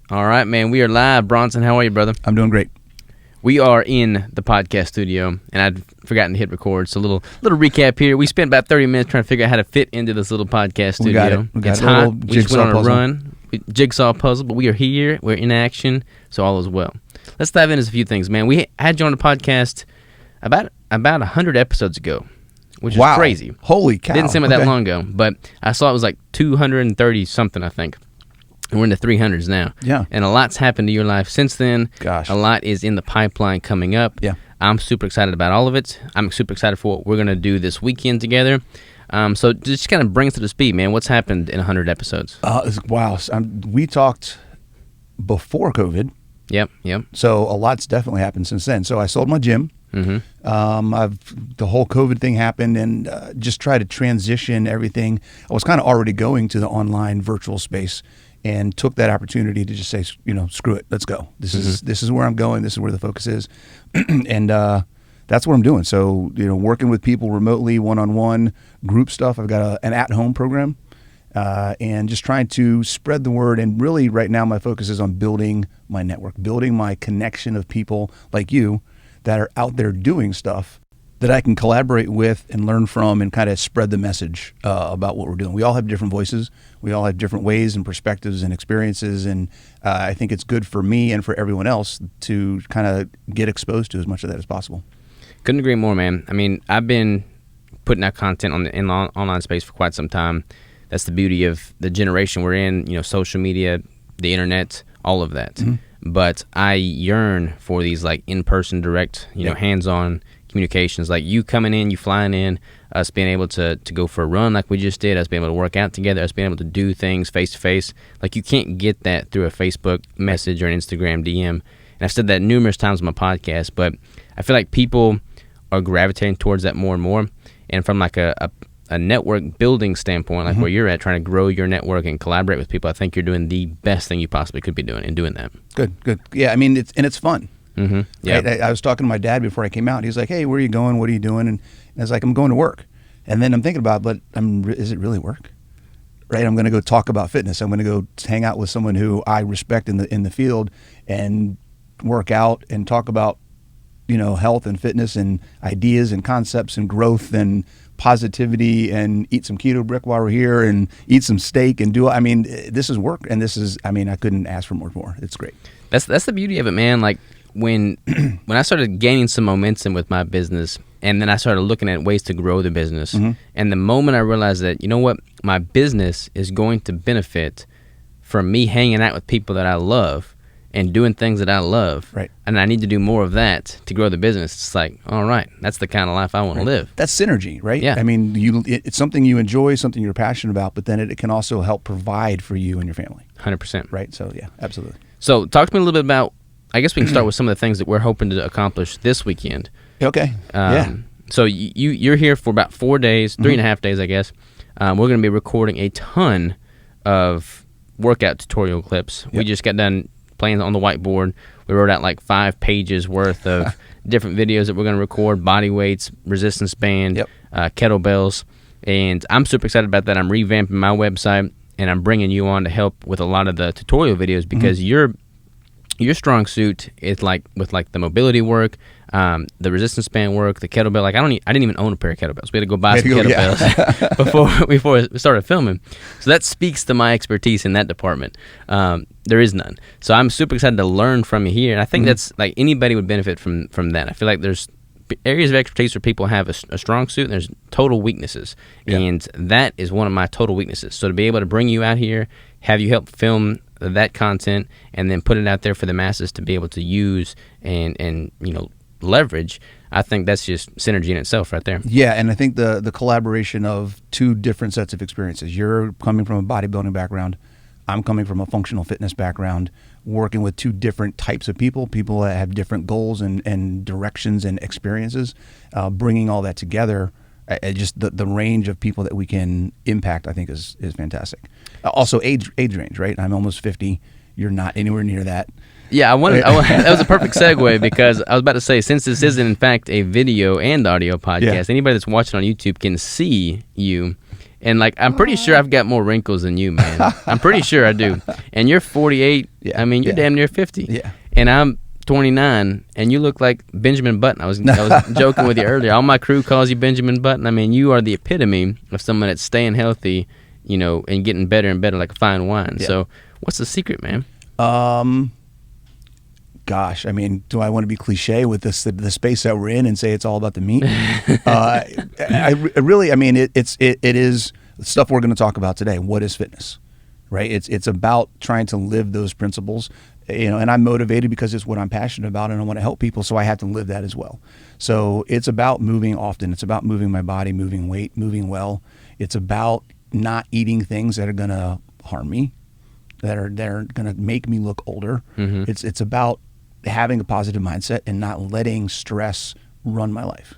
All right, man. We are live. Bronson, how are you, brother? I'm doing great. We are in the podcast studio, and I'd forgotten to hit record. So a little recap here. We spent about 30 minutes trying to figure out how to fit into this little podcast studio. We got it. It's hot. We just went on a run. Jigsaw puzzle, but we are here. We're in action, so all is well. Let's dive into a few things, man. We had you on the podcast about 100 episodes ago, which is crazy. Holy cow. Didn't seem like that long ago, but I saw it was like 230-something, I think. And we're in the 300s now. Yeah. And a lot's happened to your life since then. Gosh. A lot is in the pipeline coming up. Yeah. I'm super excited about all of it. I'm super excited for what we're going to do this weekend together. So just kind of bring us to the speed, man. What's happened in 100 episodes? Wow. We talked before COVID. Yep. So a lot's definitely happened since then. So I sold my gym. Mm-hmm. The whole COVID thing happened, and just try to transition everything. I was kind of already going to the online virtual space, and took that opportunity to just say, screw it, let's go. This is where I'm going. This is where the focus is, and that's what I'm doing. So working with people remotely, one-on-one, group stuff. I've got an at-home program, and just trying to spread the word. And really, right now, my focus is on building my network, building my connection of people like you that are out there doing stuff that I can collaborate with and learn from, and kind of spread the message about what we're doing. We all have different voices. We all have different ways and perspectives and experiences, and I think it's good for me and for everyone else to kind of get exposed to as much of that as possible. Couldn't agree more, man. I mean, I've been putting out content in the online space for quite some time. That's the beauty of the generation we're in, social media, the internet, all of that. Mm-hmm. But I yearn for these like in-person, direct, hands-on communications, like you coming in, you flying in, us being able to go for a run like we just did, us being able to work out together, us being able to do things face to face. Like you can't get that through a Facebook message or an Instagram DM. And I've said that numerous times on my podcast, but I feel like people are gravitating towards that more and more. And from like a network building standpoint, like where you're at, trying to grow your network and collaborate with people, I think you're doing the best thing you possibly could be doing in doing that. Good. Yeah, I mean, it's fun. Mm-hmm. Yeah, right? I was talking to my dad before I came out. He's like, "Hey, where are you going? What are you doing?" And I was like, "I'm going to work." And then I'm thinking about, is it really work? Right? I'm going to go talk about fitness. I'm going to go hang out with someone who I respect in the field and work out and talk about, health and fitness and ideas and concepts and growth and positivity, and eat some keto brick while we're here and eat some steak and this is work, and I couldn't ask for more. It's great. That's the beauty of it, man. Like when I started gaining some momentum with my business, and then I started looking at ways to grow the business, and the moment I realized that, my business is going to benefit from me hanging out with people that I love and doing things that I love, right? And I need to do more of that to grow the business. It's like, all right, that's the kind of life I want to live. That's synergy, right? Yeah. I mean, it's something you enjoy, something you're passionate about, but then it can also help provide for you and your family. 100%. Right? So, yeah, absolutely. So talk to me a little bit about, I guess we can start with some of the things that we're hoping to accomplish this weekend. Okay. Yeah. So you're here for about 4 days, 3.5 days, I guess. We're going to be recording a ton of workout tutorial clips. Yep. We just got done playing on the whiteboard. We wrote out like 5 pages worth of different videos that we're going to record, body weights, resistance band, kettlebells. And I'm super excited about that. I'm revamping my website, and I'm bringing you on to help with a lot of the tutorial videos, because your strong suit is like with like the mobility work, the resistance band work, the kettlebell. Like I didn't even own a pair of kettlebells. We had to go buy some kettlebells before we started filming. So that speaks to my expertise in that department. There is none. So I'm super excited to learn from you here. And I think that's like anybody would benefit from that. I feel like there's areas of expertise where people have a strong suit, and there's total weaknesses. Yeah. And that is one of my total weaknesses. So to be able to bring you out here, have you help film that content, and then put it out there for the masses to be able to use and leverage, I think that's just synergy in itself right there. Yeah, and I think the collaboration of two different sets of experiences. You're coming from a bodybuilding background. I'm coming from a functional fitness background, working with two different types of people that have different goals and directions and experiences. Bringing all that together, just the range of people that we can impact, I think is fantastic. Also, age range, right? I'm almost 50. You're not anywhere near that. Yeah, that was a perfect segue, because I was about to say, since this is in fact a video and audio podcast, anybody that's watching on YouTube can see you. And like, I'm pretty sure I've got more wrinkles than you, man. I'm pretty sure I do. And you're 48. I mean, you're damn near 50. Yeah. And I'm 29, and you look like Benjamin Button. I was joking with you earlier. All my crew calls you Benjamin Button. I mean, you are the epitome of someone that's staying healthy, and getting better and better, like a fine wine. Yeah. So, what's the secret, man? Gosh, I mean, do I want to be cliche with the space that we're in and say it's all about the meat? I mean, it is stuff we're going to talk about today. What is fitness, right? It's about trying to live those principles, and I'm motivated because it's what I'm passionate about, and I want to help people, so I have to live that as well. So it's about moving often. It's about moving my body, moving weight, moving well. It's about not eating things that are going to harm me, that are going to make me look older. Mm-hmm. It's about having a positive mindset and not letting stress run my life.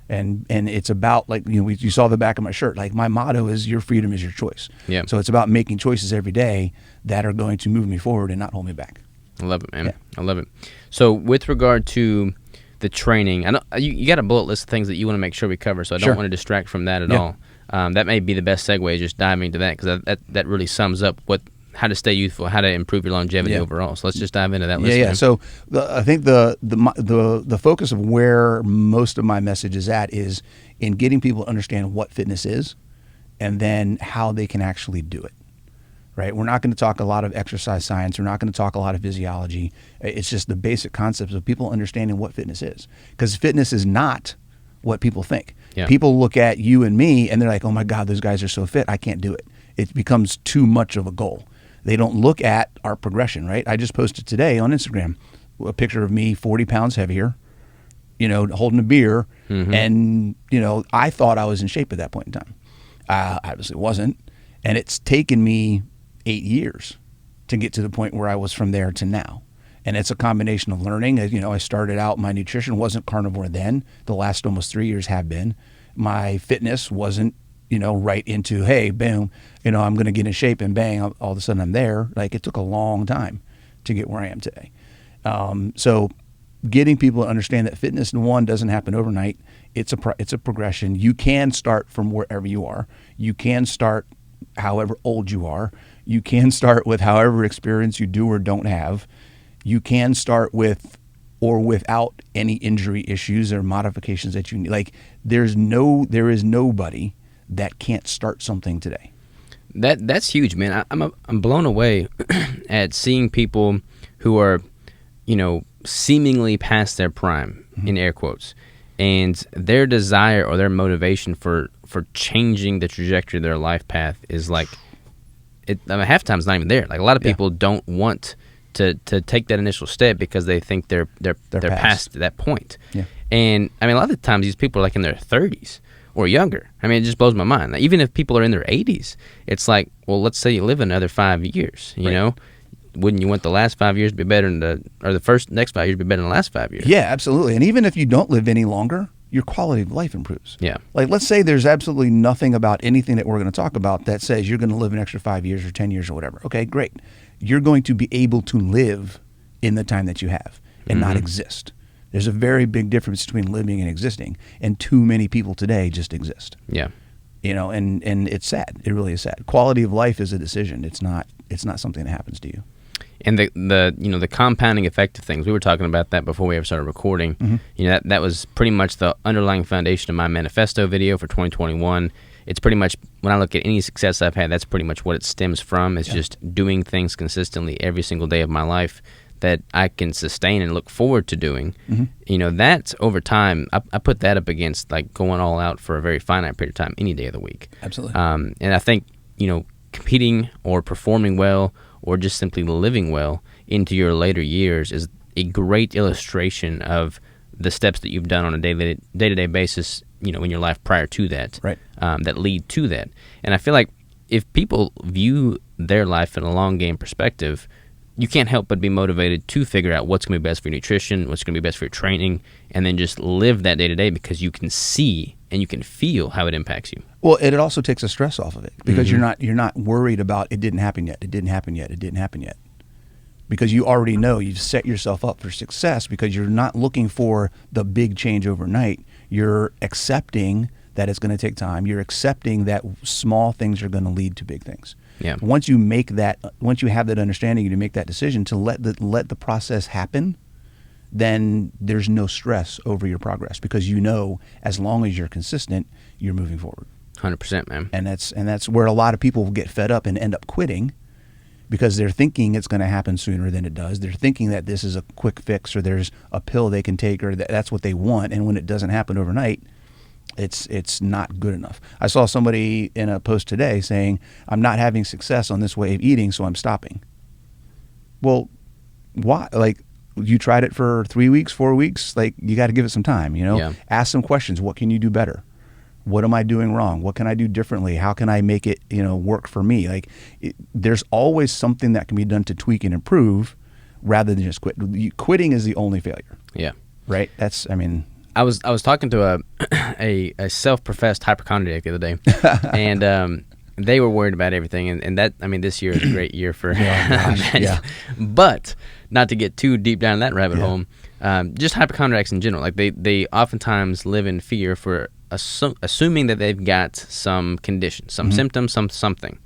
And it's about, like, you saw the back of my shirt, like, my motto is your freedom is your choice. Yeah. So it's about making choices every day that are going to move me forward and not hold me back. I love it, man. Yeah. I love it. So with regard to the training, I know you got a bullet list of things that you want to make sure we cover, so I don't want to distract from that at all. That may be the best segue, just diving into that, because that really sums up how to stay youthful, how to improve your longevity overall. So let's just dive into that list. Yeah. So I think the focus of where most of my message is at is in getting people to understand what fitness is, and then how they can actually do it. Right? We're not going to talk a lot of exercise science. We're not going to talk a lot of physiology. It's just the basic concepts of people understanding what fitness is, because fitness is not what people think. Yeah. People look at you and me and they're like, "Oh my God, those guys are so fit. I can't do it." It becomes too much of a goal. They don't look at our progression, right? I just posted today on Instagram a picture of me 40 pounds heavier, holding a beer. Mm-hmm. And, I thought I was in shape at that point in time. I obviously wasn't. And it's taken me 8 years to get to the point where I was from there to now. And it's a combination of learning. I started out, my nutrition wasn't carnivore then. The last almost 3 years have been. My fitness wasn't, right into, hey, boom, I'm going to get in shape, and bang, all of a sudden I'm there. Like, it took a long time to get where I am today. So getting people to understand that fitness, one, doesn't happen overnight. It's a progression. You can start from wherever you are. You can start however old you are. You can start with however experience you do or don't have. You can start with or without any injury issues or modifications that you need. Like, there is nobody that can't start something today. That's huge, man. I'm blown away at seeing people who are, seemingly past their prime, mm-hmm. in air quotes, and their desire or their motivation for changing the trajectory of their life path is like, half the time it's not even there. Like, a lot of people don't want to take that initial step because they think they're past that point. Yeah. And I mean, a lot of the times these people are like in their 30s. Or younger. I mean, it just blows my mind. Like, even if people are in their 80s, it's like, well, let's say you live another 5 years, Wouldn't you want the last 5 years to be better than next 5 years to be better than the last 5 years? Yeah, absolutely. And even if you don't live any longer, your quality of life improves. Yeah. Like, let's say there's absolutely nothing about anything that we're going to talk about that says you're going to live an extra 5 years or 10 years or whatever. Okay, great. You're going to be able to live in the time that you have and not exist. There's a very big difference between living and existing, and too many people today just exist. Yeah. And it's sad. It really is sad. Quality of life is a decision. It's not something that happens to you. And the compounding effect of things, we were talking about that before we ever started recording. Mm-hmm. That was pretty much the underlying foundation of my manifesto video for 2021. It's pretty much, when I look at any success I've had, that's pretty much what it stems from. It's just doing things consistently every single day of my life that I can sustain and look forward to doing. Mm-hmm. That's over time. I put that up against like going all out for a very finite period of time any day of the week. Absolutely. And I think, competing or performing well or just simply living well into your later years is a great illustration of the steps that you've done on a day-to-day basis, in your life prior to that, Right. That lead to that. And I feel like if people view their life in a long game perspective, you can't help but be motivated to figure out what's going to be best for your nutrition, what's going to be best for your training, and then just live that day to day because you can see and you can feel how it impacts you. Well, it also takes the stress off of it because you're not worried about it didn't happen yet. It didn't happen yet. It didn't happen yet. Because you already know you've set yourself up for success because you're not looking for the big change overnight. You're accepting that it's going to take time. You're accepting that small things are going to lead to big things. Yeah. Once you have that understanding and you make that decision to let the process happen, then there's no stress over your progress because as long as you're consistent, you're moving forward. 100%, man. And that's where a lot of people get fed up and end up quitting because they're thinking it's going to happen sooner than it does. They're thinking that this is a quick fix or there's a pill they can take or that's what they want. And when it doesn't happen overnight, it's not good enough. I saw somebody in a post today saying, I'm not having success on this way of eating, so I'm stopping. Well, why? Like, you tried it for 3 weeks, 4 weeks, like you got to give it some time, Yeah. Ask some questions. What can you do better? What am I doing wrong? What can I do differently? How can I make it, work for me? Like there's always something that can be done to tweak and improve rather than just quit. Quitting is the only failure. Yeah. Right. I was talking to a self-professed hypochondriac the other day, and they were worried about everything, and that, this year is a great year for that. Yeah. But not to get too deep down that rabbit hole, just hypochondriacs in general, like they oftentimes live in fear for assuming that they've got some condition, some symptom, something.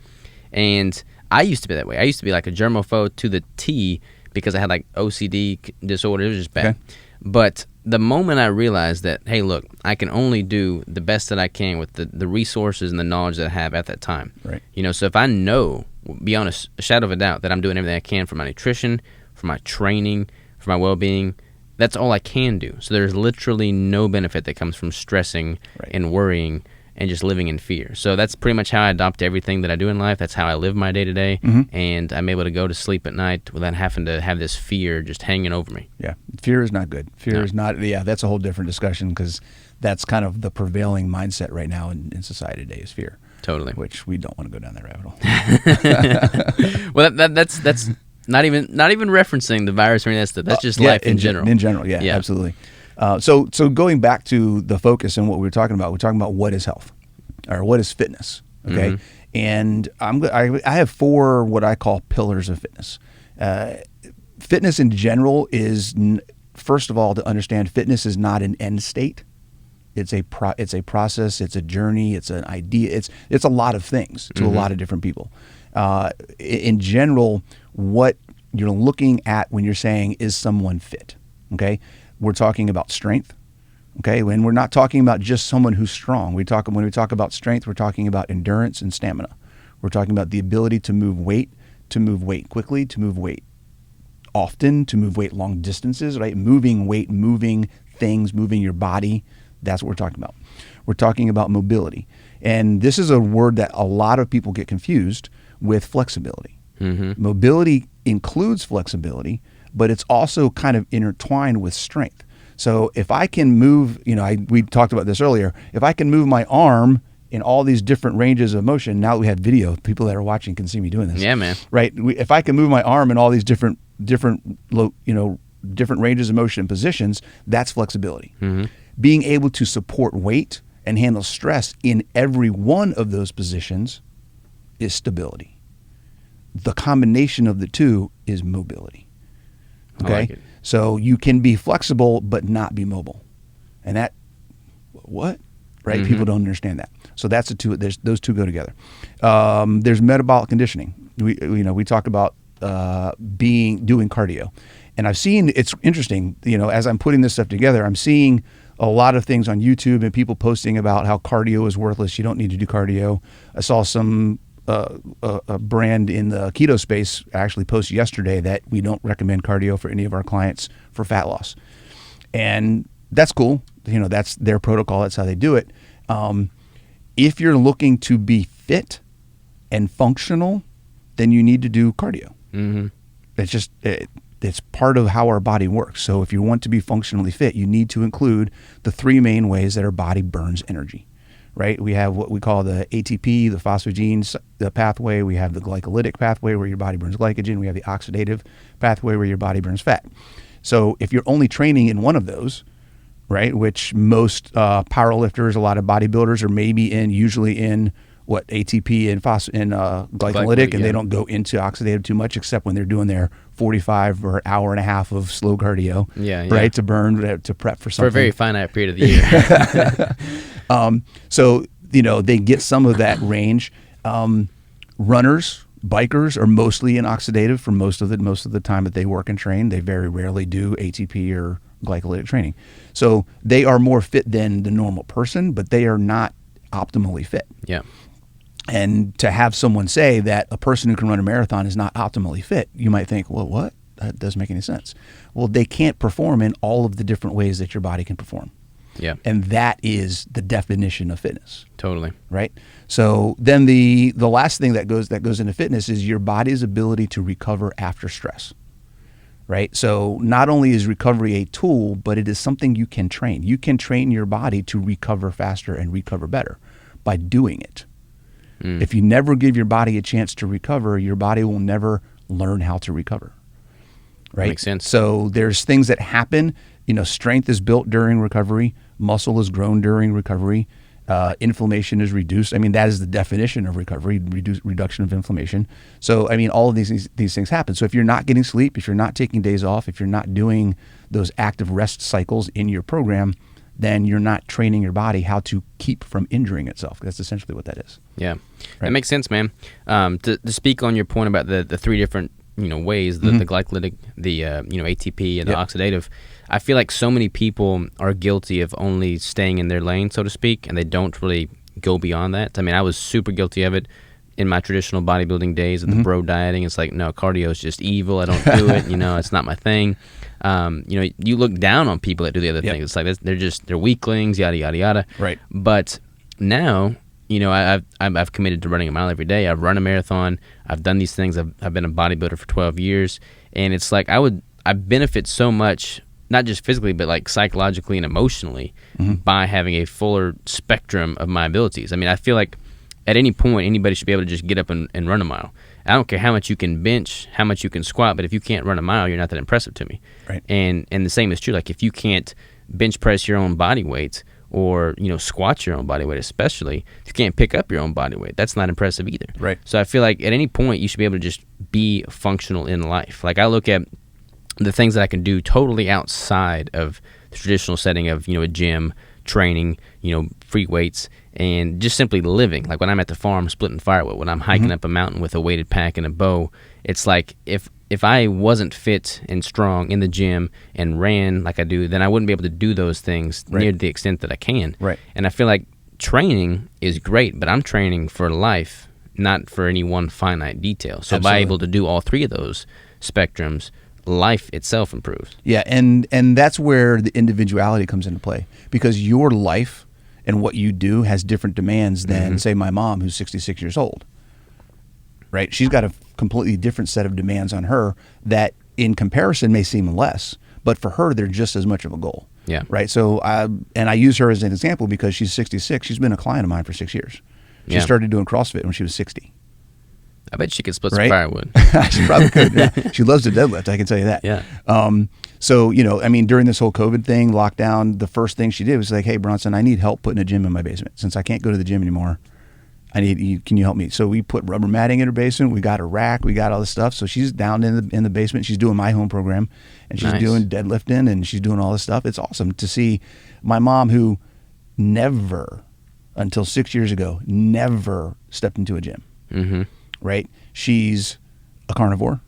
And I used to be that way. I used to be like a germaphobe to the T because I had like OCD disorder. It was just bad. Okay. But the moment I realized that, hey, look, I can only do the best that I can with the resources and the knowledge that I have at that time. Right. So if I know, beyond a shadow of a doubt, that I'm doing everything I can for my nutrition, for my training, for my well-being, that's all I can do. So there's literally no benefit that comes from stressing and worrying and just living in fear. So that's pretty much how I adopt everything that I do in life. That's how I live my day-to-day, and I'm able to go to sleep at night without having to have this fear just hanging over me. Yeah, fear is not good. Fear is not, that's a whole different discussion because that's kind of the prevailing mindset right now in society today is fear. Totally. Which we don't want to go down that rabbit hole. Well, that's not even referencing the virus or anything. That's just life in general. In general, yeah. Absolutely. So going back to the focus and what we're talking about what is health or what is fitness, okay? And I have 4 what I call pillars of fitness. Fitness in general is, first of all, to understand fitness is not an end state. It's a process. It's a journey. It's an idea. It's a lot of things to a lot of different people. In general, what you're looking at when you're saying is someone fit, okay? We're talking about strength, okay? When we're not talking about just someone who's strong. When we talk about strength, we're talking about endurance and stamina. We're talking about the ability to move weight quickly, to move weight often, to move weight long distances, right? Moving weight, moving things, moving your body. That's what we're talking about. We're talking about mobility. And this is a word that a lot of people get confused with flexibility. Mobility includes flexibility, but it's also kind of intertwined with strength. So if I can move, we talked about this earlier, if I can move my arm in all these different ranges of motion, now that we have video, people that are watching can see me doing this. Yeah, man. Right? If I can move my arm in all these different ranges of motion and positions, that's flexibility. Being able to support weight and handle stress in every one of those positions is stability. The combination of the two is mobility. Okay? I like it. So you can be flexible but not be mobile. And that, what? Right? People don't understand that. So that's the two. Those two go together. There's metabolic conditioning. We talk about doing cardio. And I've seen, it's interesting, as I'm putting this stuff together, I'm seeing a lot of things on YouTube and people posting about how cardio is worthless. You don't need to do cardio. I saw some a brand in the keto space actually post yesterday that we don't recommend cardio for any of our clients for fat loss. And that's cool. That's their protocol. That's how they do it. If you're looking to be fit and functional, then you need to do cardio. It's just, It's part of how our body works. So if you want to be functionally fit, you need to include the three main ways that our body burns energy, right? We have what we call the ATP, the phosphogenes, the pathway. We have the glycolytic pathway where your body burns glycogen. We have the oxidative pathway where your body burns fat. So if you're only training in one of those, right, which most powerlifters, a lot of bodybuilders are maybe usually in what ATP and glycolytic, and they don't go into oxidative too much, except when they're doing their 45 or hour and a half of slow cardio, right, to burn, to prep for something. For a very finite period of the year. So, they get some of that range. Runners, bikers are mostly in oxidative for most of the time that they work and train. They very rarely do ATP or glycolytic training. So they are more fit than the normal person, but they are not optimally fit. Yeah. And to have someone say that a person who can run a marathon is not optimally fit, you might think, well, what? That doesn't make any sense. Well, they can't perform in all of the different ways that your body can perform. Yeah. And that is the definition of fitness. Totally. Right? So then the last thing that goes into fitness is your body's ability to recover after stress. Right? So not only is recovery a tool, but it is something you can train. You can train your body to recover faster and recover better by doing it. If you never give your body a chance to recover, your body will never learn how to recover. Right? That makes sense. So there's things that happen. Strength is built during recovery. Muscle is grown during recovery. Inflammation is reduced. I mean, that is the definition of recovery, reduction of inflammation. So, I mean, all of these things happen. So if you're not getting sleep, if you're not taking days off, if you're not doing those active rest cycles in your program, then you're not training your body how to keep from injuring itself. That's essentially what that is. Yeah. Right? That makes sense, man. To speak on your point about the three different ways, the glycolytic, the ATP, and the oxidative, I feel like so many people are guilty of only staying in their lane, so to speak, and they don't really go beyond that. I mean, I was super guilty of it in my traditional bodybuilding days of the bro dieting. It's like, no, cardio is just evil. I don't do it. It's not my thing. You look down on people that do the other things. It's like they're weaklings, yada yada yada. Right. But now, I've committed to running a mile every day. I've run a marathon. I've done these things. I've been a bodybuilder for 12 years, and it's like I benefit so much, not just physically, but like psychologically and emotionally by having a fuller spectrum of my abilities. I mean, I feel like at any point, anybody should be able to just get up and run a mile. I don't care how much you can bench, how much you can squat, but if you can't run a mile, you're not that impressive to me. Right. And the same is true. Like if you can't bench press your own body weight or, squat your own body weight, especially, if you can't pick up your own body weight, that's not impressive either. Right. So I feel like at any point, you should be able to just be functional in life. Like I look at the things that I can do totally outside of the traditional setting of, a gym, training, free weights, and just simply living. Like when I'm at the farm splitting firewood, when I'm hiking up a mountain with a weighted pack and a bow, it's like if I wasn't fit and strong in the gym and ran like I do, then I wouldn't be able to do those things near the extent that I can. Right. And I feel like training is great, but I'm training for life, not for any one finite detail. So by able to do all three of those spectrums, life itself improves. Yeah, and that's where the individuality comes into play, because your life and what you do has different demands than, say, my mom, who's 66 years old. Right? She's got a completely different set of demands on her that in comparison may seem less, but for her, they're just as much of a goal. Yeah. Right? So, I use her as an example because she's 66. She's been a client of mine for 6 years. She started doing CrossFit when she was 60. I bet she could split some firewood. She probably could. Yeah. She loves to deadlift, I can tell you that. Yeah. So, during this whole COVID thing, lockdown, the first thing she did was like, hey, Bronson, I need help putting a gym in my basement. Since I can't go to the gym anymore, can you help me? So we put rubber matting in her basement. We got a rack. We got all this stuff. So she's down in the basement. She's doing my home program, and she's doing deadlifting, and she's doing all this stuff. It's awesome to see my mom, who never, until 6 years ago, never stepped into a gym. Mm-hmm. Right? She's a carnivore.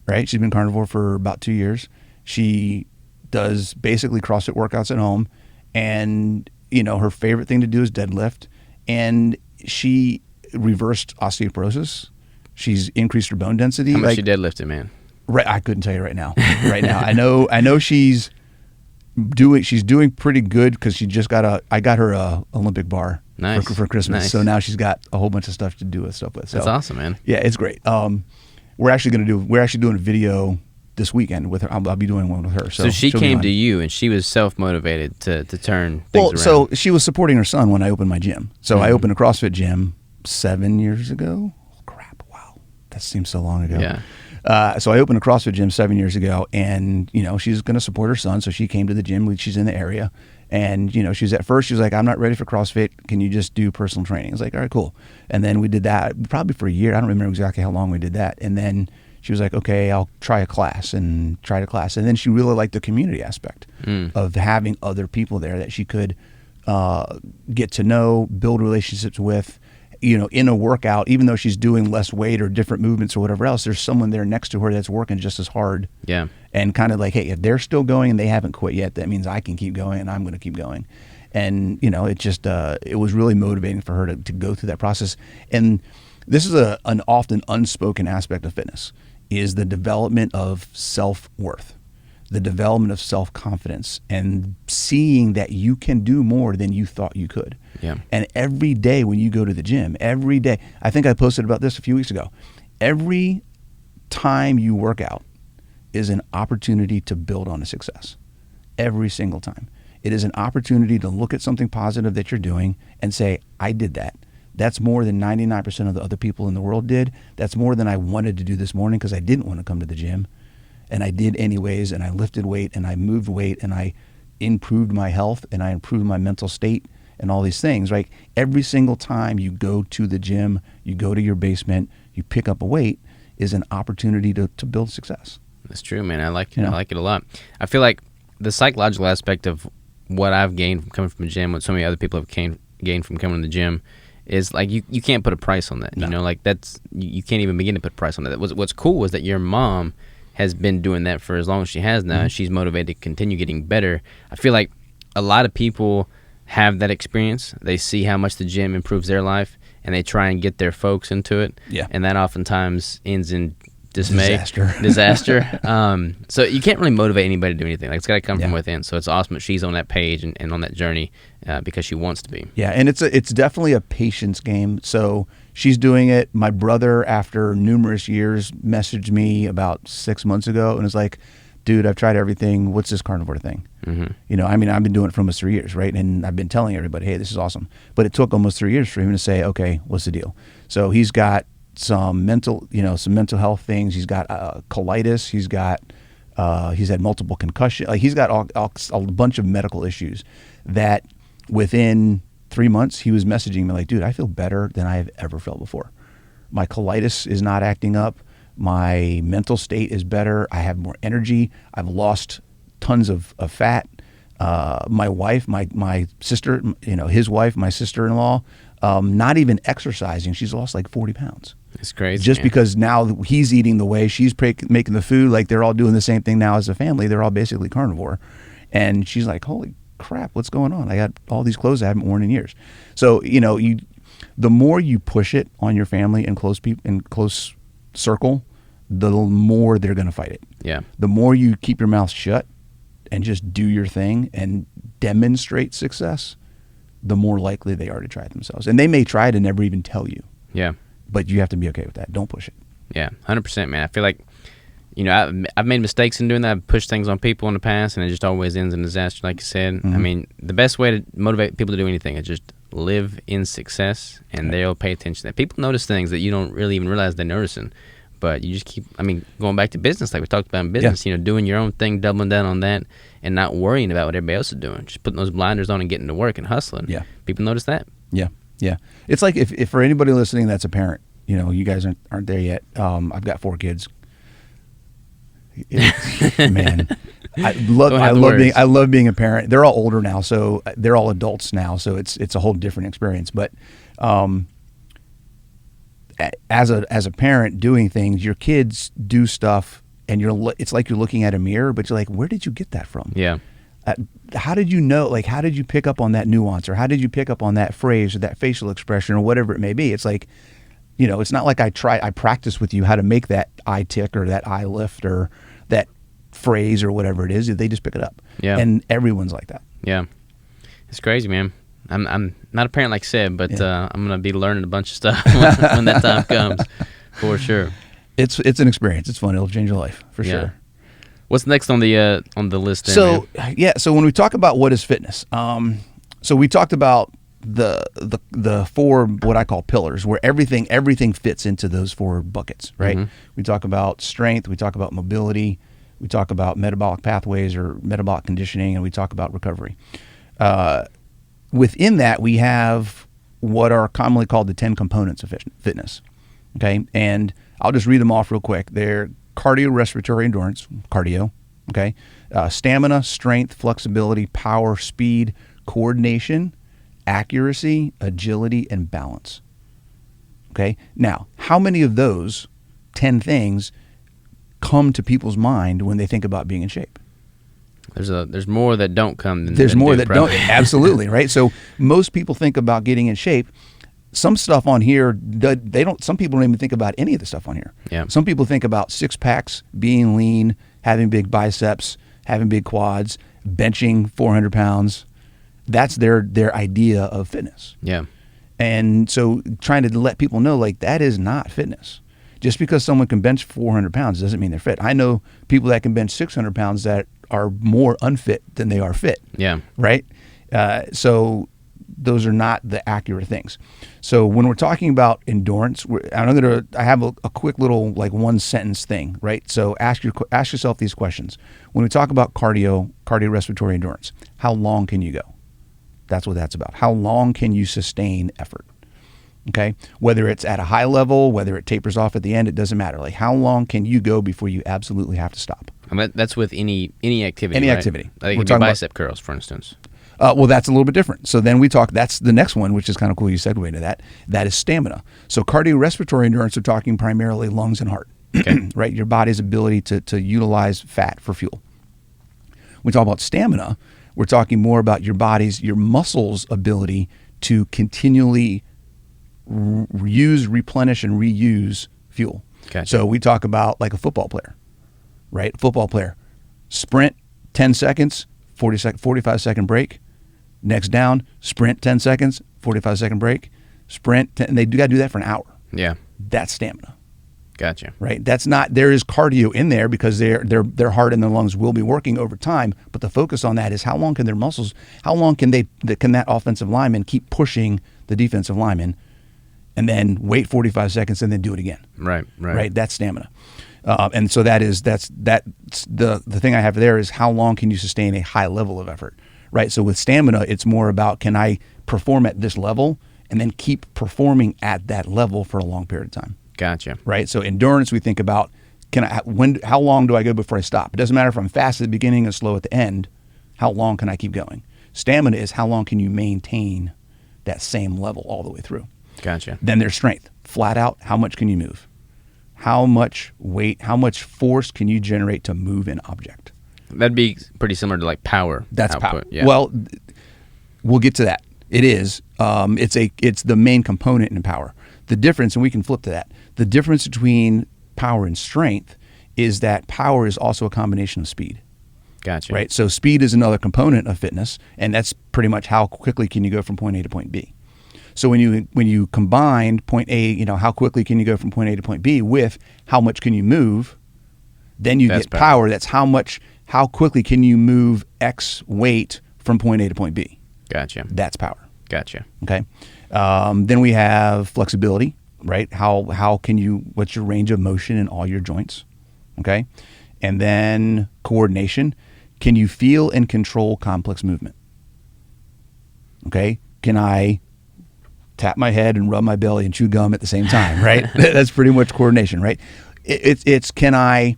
Right? She's been carnivore for about 2 years. She does basically CrossFit workouts at home, and her favorite thing to do is deadlift. And she reversed osteoporosis. She's increased her bone density. How much she deadlifted, man? Right, I couldn't tell you right now. I know she's doing pretty good because she just I got her a Olympic bar for Christmas. Nice. So now she's got a whole bunch of stuff to do with stuff with. So, that's awesome, man. Yeah, it's great. We're actually doing a video this weekend with her. I'll be doing one with her. So she came to you, and she was self-motivated to turn things around. So she was supporting her son when I opened my gym. So I opened a CrossFit gym 7 years ago. Oh, crap! Wow, that seems so long ago. Yeah. So I opened a CrossFit gym 7 years ago, and she's going to support her son. So she came to the gym. She's in the area, and she was like, "I'm not ready for CrossFit. Can you just do personal training?" I was like, "All right, cool." And then we did that probably for a year. I don't remember exactly how long we did that. And then she was like, "Okay, I'll try a class," and then she really liked the community aspect of having other people there that she could get to know, build relationships with. In a workout, even though she's doing less weight or different movements or whatever else, there's someone there next to her that's working just as hard. Yeah. And kind of like, hey, if they're still going and they haven't quit yet, that means I can keep going and I'm going to keep going. And, it just, it was really motivating for her to go through that process. And this is an often unspoken aspect of fitness, is the development of self-worth, the development of self-confidence, and seeing that you can do more than you thought you could. Yeah. And every day when you go to the gym, every day, I think I posted about this a few weeks ago, every time you work out is an opportunity to build on a success. Every single time. It is an opportunity to look at something positive that you're doing and say, I did that. That's more than 99% of the other people in the world did. That's more than I wanted to do this morning because I didn't want to come to the gym. And I did anyways, and I lifted weight, and I moved weight, and I improved my health, and I improved my mental state, and all these things, right? Every single time you go to the gym, you go to your basement, you pick up a weight, is an opportunity to build success. That's true, man. I like it. I like it a lot. I feel like the psychological aspect of what I've gained from coming from the gym, what so many other people have gained from coming to the gym, is like you can't put a price on that. No. Like that's you can't even begin to put a price on that. What's cool was that your mom has been doing that for as long as she has now, and she's motivated to continue getting better. I feel like a lot of people have that experience. They see how much the gym improves their life, and they try and get their folks into it. Yeah. And that oftentimes ends in dismay. Disaster. So you can't really motivate anybody to do anything. Like, it's got to come from within. So it's awesome that she's on that page and on that journey because she wants to be. Yeah, and it's definitely a patience game. So she's doing it. My brother, after numerous years, messaged me about 6 months ago and was like, dude, I've tried everything. What's this carnivore thing? Mm-hmm. I've been doing it for almost 3 years, right? And I've been telling everybody, hey, this is awesome. But it took almost 3 years for him to say, okay, what's the deal? So he's got some mental health things. He's got colitis. He's had multiple concussions. Like, he's got a bunch of medical issues that within 3 months, he was messaging me like, dude, I feel better than I have ever felt before. My colitis is not acting up. My mental state is better. I have more energy. I've lost tons of fat. My wife, my sister, his wife, my sister-in-law, not even exercising, she's lost like 40 pounds. It's crazy. Just because now he's eating the way, she's making the food, like they're all doing the same thing now as a family. They're all basically carnivore. And she's like, holy crap, what's going on? I got all these clothes I haven't worn in years. So, the more you push it on your family and close circle, the more they're going to fight it. Yeah. The more you keep your mouth shut and just do your thing and demonstrate success, the more likely they are to try it themselves. And they may try it and never even tell you. Yeah. But you have to be okay with that. Don't push it. Yeah, 100%, man. I feel like, I've made mistakes in doing that. I've pushed things on people in the past, and it just always ends in disaster, like you said. Mm-hmm. I mean, the best way to motivate people to do anything is just live in success, and they'll pay attention to that. People notice things that you don't really even realize they're noticing. But you just keep, going back to business, like we talked about in business, doing your own thing, doubling down on that, and not worrying about what everybody else is doing. Just putting those blinders on and getting to work and hustling. Yeah. People notice that. Yeah. Yeah. It's like if for anybody listening that's a parent, you guys aren't there yet. I've got 4 kids. Man, I love being a parent. They're all older now, so they're all adults now, so it's a whole different experience. But as a parent doing things, your kids do stuff, and it's like you're looking at a mirror, but you're like, where did you get that from? Yeah. How did you know? Like, how did you pick up on that nuance, or how did you pick up on that phrase or that facial expression or whatever it may be? It's like, it's not like I practice with you how to make that eye tick or that eye lift or that phrase or whatever it is. They just pick it up. Yeah. And everyone's like that. Yeah. It's crazy, man. I'm not a parent like I said, but I'm going to be learning a bunch of stuff when that time comes, for sure. It's an experience. It's fun. It'll change your life, for sure. What's next on the list? Then, So man? yeah, so when we talk about what is fitness, so we talked about the four what I call pillars, where everything fits into those four buckets, right? Mm-hmm. We talk about strength, we talk about mobility, we talk about metabolic pathways or metabolic conditioning, and we talk about recovery. Within that, we have what are commonly called the 10 components of fitness. Okay, and I'll just read them off real quick. They're cardiorespiratory endurance, cardio. Okay, stamina, strength, flexibility, power, speed, coordination, accuracy, agility, and balance. Okay, now how many of those 10 things come to people's mind when they think about being in shape? There's more that don't come than There's more do, that probably. don't. Absolutely, right? So most people think about getting in shape. Some stuff on here, they don't. Some people don't even think about any of the stuff on here. Yeah. Some people think about six packs, being lean, having big biceps, having big quads, benching 400 pounds. That's their idea of fitness. Yeah. And so trying to let people know, like, that is not fitness. Just because someone can bench 400 pounds doesn't mean they're fit. I know people that can bench 600 pounds that are more unfit than they are fit. Yeah. Right? So those are not the accurate things. So when we're talking about endurance, I have a quick little like one sentence thing, right? So ask yourself these questions. When we talk about cardiorespiratory endurance, how long can you go? That's what that's about. How long can you sustain effort? Okay, whether it's at a high level, whether it tapers off at the end, it doesn't matter. Like, how long can you go before you absolutely have to stop? I mean, that's with any activity. Any right? activity. Like We're it could be talking bicep curls, for instance. Well, that's a little bit different. So then we talk, that's the next one, which is kind of cool you segue into that. That is stamina. So cardiorespiratory endurance, we're talking primarily lungs and heart, Okay. right? Your body's ability to utilize fat for fuel. When we talk about stamina, we're talking more about your muscles' ability to continually replenish, and reuse fuel. Gotcha. So we talk about like a football player, right? Football player, sprint 10 seconds, 45-second break. Next down, sprint 10 seconds, 45-second break. Sprint, and they got to do that for an hour. Yeah. That's stamina. Gotcha. Right? That's not, there is cardio in there because their heart and their lungs will be working over time, but the focus on that is how long can their muscles, how long can that offensive lineman keep pushing the defensive lineman and then wait 45 seconds and then do it again. Right. Right? That's stamina. And so that's the thing I have there is how long can you sustain a high level of effort, right? So with stamina, it's more about, can I perform at this level and then keep performing at that level for a long period of time. Gotcha. Right? So endurance, we think about, how long do I go before I stop? It doesn't matter if I'm fast at the beginning and slow at the end. How long can I keep going? Stamina is how long can you maintain that same level all the way through. Gotcha. Then there's strength. Flat out, how much can you move? How much weight, how much force can you generate to move an object? That'd be pretty similar to like power. That's output. power. Yeah. Well, we'll get to that. It is. It's the main component in power. The difference, and we can flip to that, the difference between power and strength is that power is also a combination of speed. Gotcha. Right? So speed is another component of fitness, and that's pretty much how quickly can you go from point A to point B. So when you combine point A, how quickly can you go from point A to point B with how much can you move, then that's get power. That's how quickly can you move X weight from point A to point B. Gotcha. That's power. Gotcha. Okay. Then we have flexibility, right? What's your range of motion in all your joints? Okay. And then coordination. Can you feel and control complex movement? Okay. Can I tap my head and rub my belly and chew gum at the same time, right? That's pretty much coordination, right? It's can I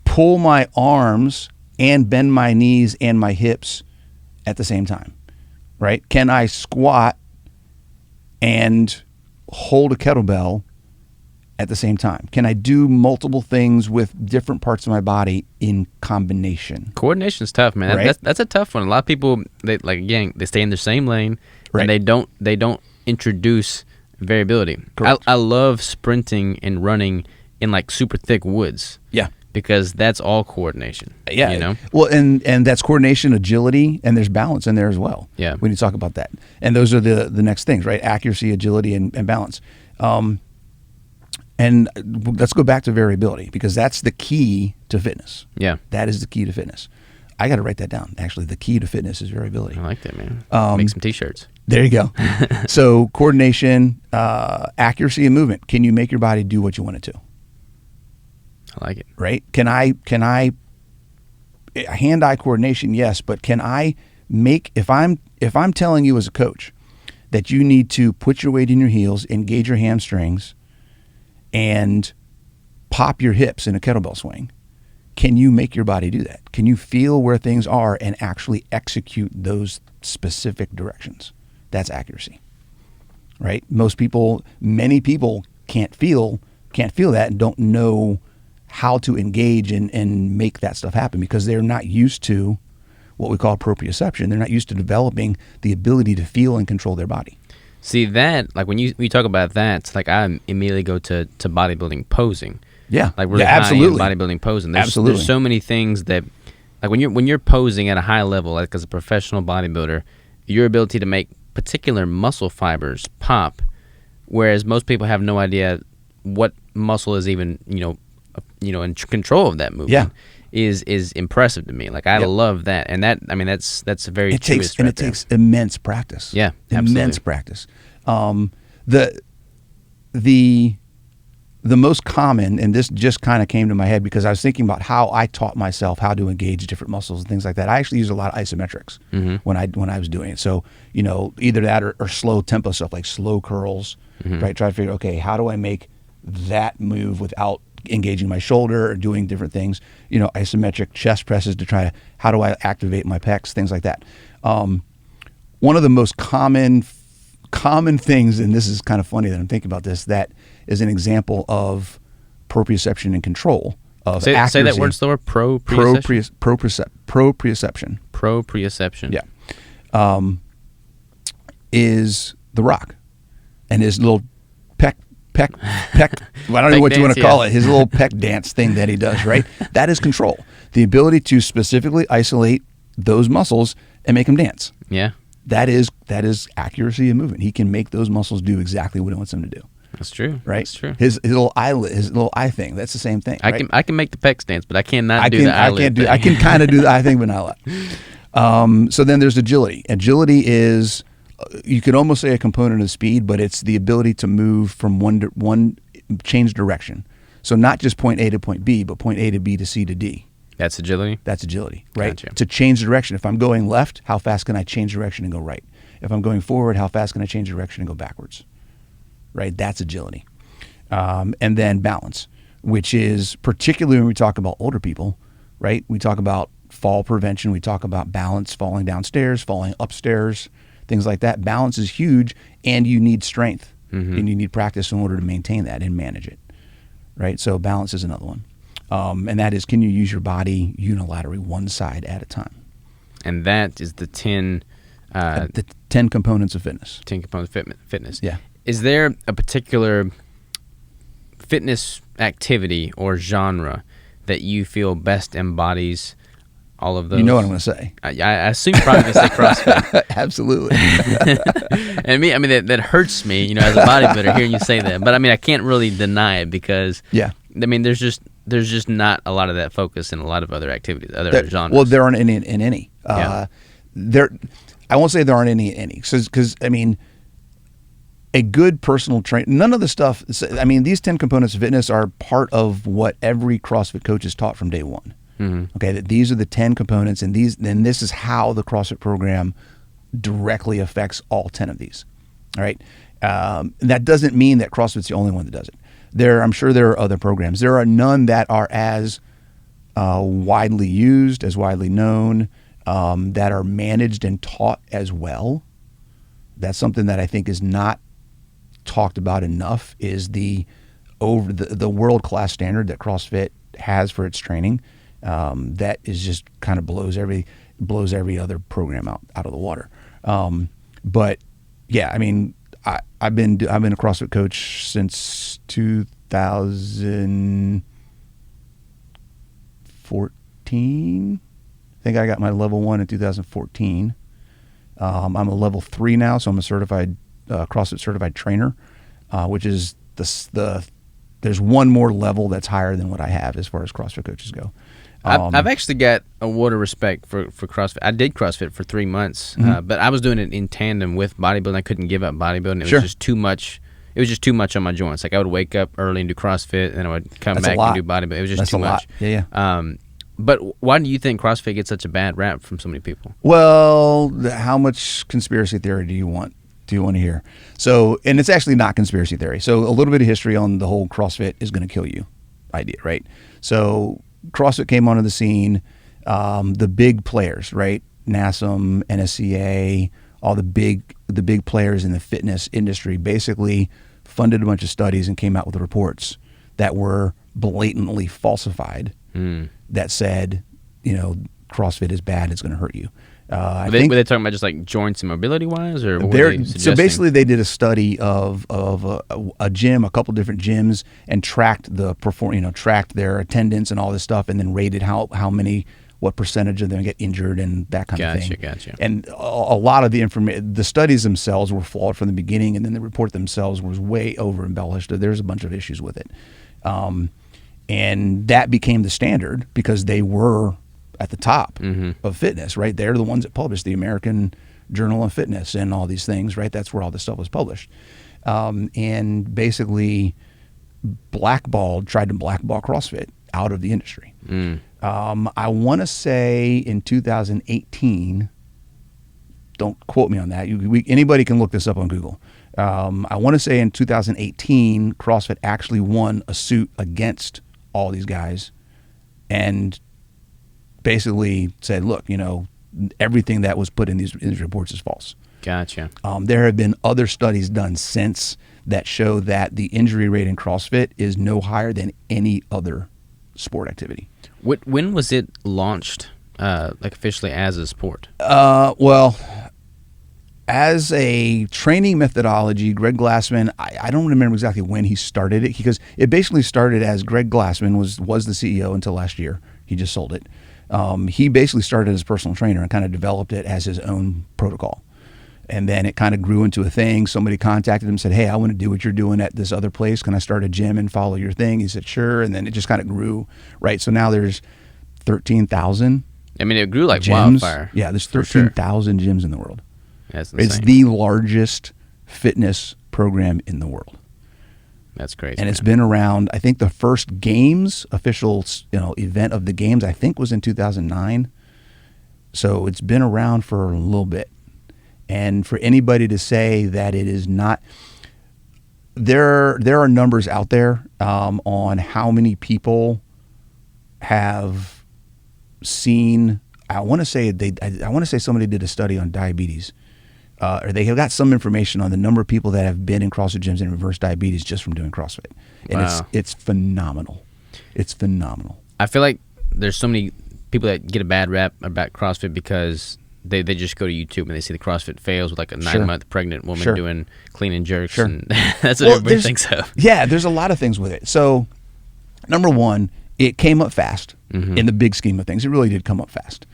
pull my arms and bend my knees and my hips at the same time, right? Can I squat and hold a kettlebell at the same time? Can I do multiple things with different parts of my body in combination? Coordination's tough, man. Right? That's a tough one. A lot of people, they stay in their same lane, right, and they don't introduce variability. I love sprinting and running in like super thick woods. Yeah. Because that's all coordination. Yeah. Well, and that's coordination, agility, and there's balance in there as well. Yeah. When you talk about that. And those are the next things, right? Accuracy, agility, and balance. And let's go back to variability, because that's the key to fitness. Yeah. That is the key to fitness. I got to write that down. Actually, the key to fitness is variability. I like that, man. Make some T-shirts. There you go. So coordination, accuracy, and movement. Can you make your body do what you want it to? I like it. Right? Can I hand-eye coordination? Yes, but can I make, if I'm telling you as a coach that you need to put your weight in your heels, engage your hamstrings, and pop your hips in a kettlebell swing, can you make your body do that? Can you feel where things are and actually execute those specific directions? That's accuracy, right? Many people can't feel that and don't know how to engage and make that stuff happen, because they're not used to what we call proprioception. They're not used to developing the ability to feel and control their body. See that, like when you talk about that, it's like I immediately go to bodybuilding posing. Yeah, like really absolutely. high-end bodybuilding posing. There's so many things that, like when you're posing at a high level, like as a professional bodybuilder, your ability to make particular muscle fibers pop, whereas most people have no idea what muscle is even in control of that movement. Is impressive to me. Like I love that, and that, I mean, that's a very truest right there. It takes immense practice. Yeah, immense practice. The most common, and this just kind of came to my head because I was thinking about how I taught myself how to engage different muscles and things like that. I actually used a lot of isometrics when I was doing it. So either that or slow tempo stuff like slow curls, right? Try to figure, okay, how do I make that move without engaging my shoulder or doing different things? Isometric chest presses to try to, how do I activate my pecs, things like that. One of the most common things, and this is kind of funny that I'm thinking about this, that is an example of proprioception and control of accuracy. Say that word slower. Proprioception. Proprioception. Yeah. Is The Rock and his little peck. Well, I don't know what you want to call it. His little peck dance thing that he does, right? That is control. The ability to specifically isolate those muscles and make them dance. Yeah. That is accuracy and movement. He can make those muscles do exactly what he wants them to do. That's true. Right? That's true. His little eyelid, his little eye thing, that's the same thing. I can make the pecs dance, but I cannot do the eyelid thing. I can kind of do the eye thing, but not a lot. So then there's agility. Agility is, you could almost say a component of speed, but it's the ability to move from one change direction. So not just point A to point B, but point A to B to C to D. That's agility? That's agility, right? Gotcha. To change direction. If I'm going left, how fast can I change direction and go right? If I'm going forward, how fast can I change direction and go backwards? Right? That's agility. And then balance, which is particularly when we talk about older people, right? We talk about fall prevention. We talk about balance, falling downstairs, falling upstairs, things like that. Balance is huge, and you need strength, and you need practice in order to maintain that and manage it, right? So balance is another one. And that is, can you use your body unilaterally, one side at a time? And that is the 10 components of fitness. 10 components of fitness. Yeah. Is there a particular fitness activity or genre that you feel best embodies all of those? You know what I'm going to say. I assume probably going to say CrossFit. Absolutely. And I mean that hurts me, as a bodybuilder hearing you say that. But I mean, I can't really deny it because I mean, there's just not a lot of that focus in a lot of other activities, other genres. Well, there aren't any in any. I won't say there aren't any in any, because I mean, a good personal trainer, none of the stuff, I mean, these 10 components of fitness are part of what every CrossFit coach is taught from day one. Okay, that these are the 10 components, and this is how the CrossFit program directly affects all 10 of these. All right. That doesn't mean that CrossFit's the only one that does it. I'm sure there are other programs. There are none that are as widely used, as widely known, that are managed and taught as well. That's something that I think is not talked about enough, is the world-class standard that CrossFit has for its training. That is just kind of blows every other program out of the water. But yeah, I mean, I've been a CrossFit coach since 2014. I think I got my level 1 in 2014. I'm a level 3 now, so I'm a certified CrossFit certified trainer, which is the there's one more level that's higher than what I have as far as CrossFit coaches go. I've actually got a word of respect for CrossFit. I did CrossFit for 3 months, but I was doing it in tandem with bodybuilding. I couldn't give up bodybuilding. It was just too much. It was just too much on my joints. Like I would wake up early and do CrossFit, and then I would come back and do bodybuilding. It was just too much. Yeah. But why do you think CrossFit gets such a bad rap from so many people? Well, how much conspiracy theory do you want to hear? So, and it's actually not conspiracy theory. So a little bit of history on the whole CrossFit is going to kill you idea, right? So CrossFit came onto the scene, the big players, right? NASM, NSCA, all the big players in the fitness industry basically funded a bunch of studies and came out with reports that were blatantly falsified that said, CrossFit is bad, it's going to hurt you. Were they talking about just like joints and mobility wise, or what were they suggesting? So basically, they did a study of a gym, a couple different gyms, and tracked tracked their attendance and all this stuff, and then rated what percentage of them get injured and that kind of thing. Gotcha. And a lot of the information, the studies themselves were flawed from the beginning, and then the report themselves was way over embellished. There's a bunch of issues with it, and that became the standard because they were at the top of fitness, right? They're the ones that published the American Journal of Fitness and all these things, right? That's where all this stuff was published. And basically tried to blackball CrossFit out of the industry. I want to say in 2018, don't quote me on that. Anybody can look this up on Google. I want to say in 2018, CrossFit actually won a suit against all these guys and basically said, look, everything that was put in these reports is false. Gotcha. There have been other studies done since that show that the injury rate in CrossFit is no higher than any other sport activity. When was it launched, officially as a sport? Well, as a training methodology, Greg Glassman, I don't remember exactly when he started it, because it basically started as Greg Glassman was the CEO until last year. He just sold it. He basically started as a personal trainer and kind of developed it as his own protocol. And then it kind of grew into a thing. Somebody contacted him and said, hey, I want to do what you're doing at this other place. Can I start a gym and follow your thing? He said, sure. And then it just kind of grew, right? So now there's 13,000 I mean, it grew like gyms. Wildfire. Yeah, there's 13,000 gyms in the world. That's insane. It's the largest fitness program in the world. That's crazy. And it's been around, I think the first games, official event of the games, I think was in 2009. So it's been around for a little bit. And for anybody to say that it is not, there are numbers out there on how many people have seen. I want to say somebody did a study on diabetes, or they have got some information on the number of people that have been in CrossFit gyms and reversed diabetes just from doing CrossFit, and wow. it's phenomenal. It's phenomenal. I feel like there's so many people that get a bad rap about CrossFit because they just go to YouTube and they see the CrossFit fails with like a 9-month pregnant woman doing clean and jerks, and that's what everybody thinks of. Yeah, there's a lot of things with it. So, number one, it came up fast in the big scheme of things. It really did come up fast.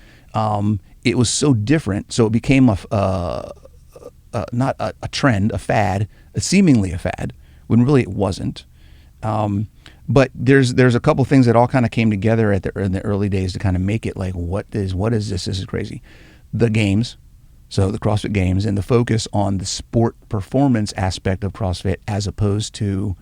It was so different, so it became not a trend, a fad, seemingly a fad, when really it wasn't. But there's a couple things that all kind of came together in the early days to kind of make it like, what is this? This is crazy. The games, so the CrossFit Games, and the focus on the sport performance aspect of CrossFit as opposed to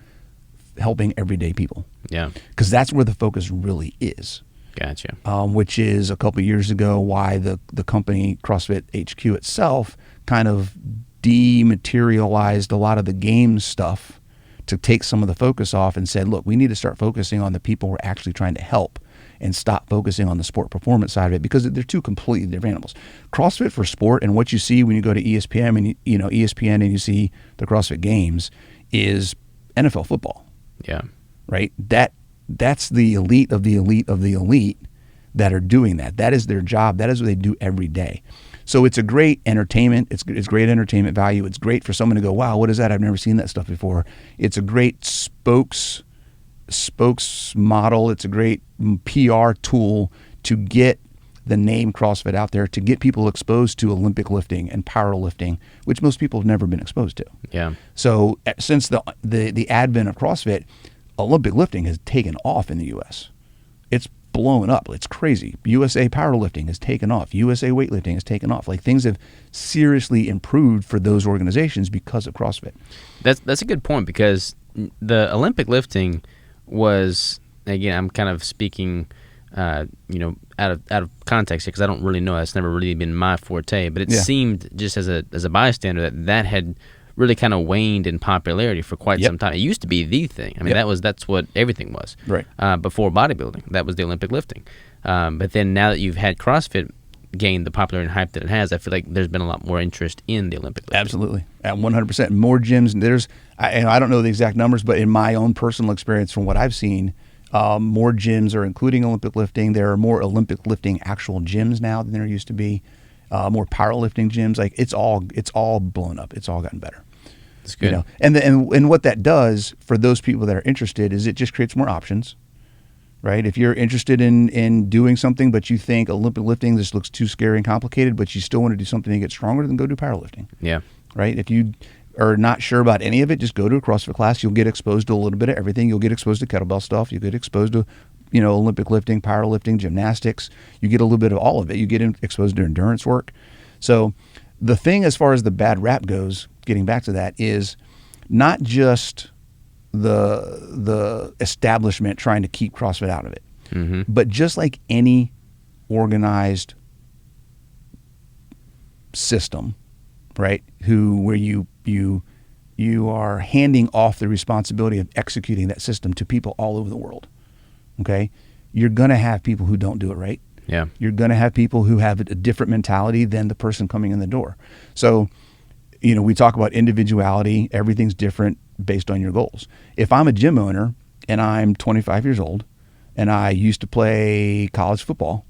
helping everyday people. Yeah. Because that's where the focus really is. Gotcha. Which is a couple of years ago why the company CrossFit HQ itself kind of dematerialized a lot of the game stuff to take some of the focus off and said, look, we need to start focusing on the people we're actually trying to help and stop focusing on the sport performance side of it, because they're two completely different animals. CrossFit for sport, and what you see when you go to ESPN and you see the CrossFit Games, is NFL football. Yeah. Right? That's the elite of the elite of the elite that are doing that. That is their job. That is what they do every day. So it's a great entertainment. It's great entertainment value. It's great for someone to go, wow, what is that? I've never seen that stuff before. It's a great spokes model. It's a great PR tool to get the name CrossFit out there, to get people exposed to Olympic lifting and powerlifting, which most people have never been exposed to. Yeah. So since the advent of CrossFit, Olympic lifting has taken off in the U.S. It's blown up. It's crazy. USA powerlifting has taken off. USA weightlifting has taken off. Like, things have seriously improved for those organizations because of CrossFit. That's a good point, because the Olympic lifting was, again, I'm kind of speaking, out of context here, because I don't really know. That's never really been my forte. But it seemed, just as a bystander, that had really kind of waned in popularity for quite some time. It used to be the thing. I mean, that's what everything was. Right. Before bodybuilding, that was the Olympic lifting. But then now that you've had CrossFit gain the popularity and hype that it has, I feel like there's been a lot more interest in the Olympic lifting. Absolutely. At 100%. More gyms. I don't know the exact numbers, but in my own personal experience from what I've seen, more gyms are including Olympic lifting. There are more Olympic lifting actual gyms now than there used to be. More powerlifting gyms. Like, it's all blown up. It's all gotten better. That's good. You know? And what that does for those people that are interested is it just creates more options, right? If you're interested in doing something, but you think Olympic lifting, this looks too scary and complicated, but you still want to do something to get stronger, then go do powerlifting. Yeah. Right? If you are not sure about any of it, just go to a CrossFit class. You'll get exposed to a little bit of everything. You'll get exposed to kettlebell stuff. You'll get exposed to, Olympic lifting, powerlifting, gymnastics. You get a little bit of all of it. You get exposed to endurance work. So the thing, as far as the bad rap goes, getting back to that, is not just the establishment trying to keep CrossFit out of it, but just like any organized system, right? Where you are handing off the responsibility of executing that system to people all over the world. Okay, you're gonna have people who don't do it right. Yeah, you're gonna have people who have a different mentality than the person coming in the door. So, we talk about individuality. Everything's different based on your goals. If I'm a gym owner and I'm 25 years old and I used to play college football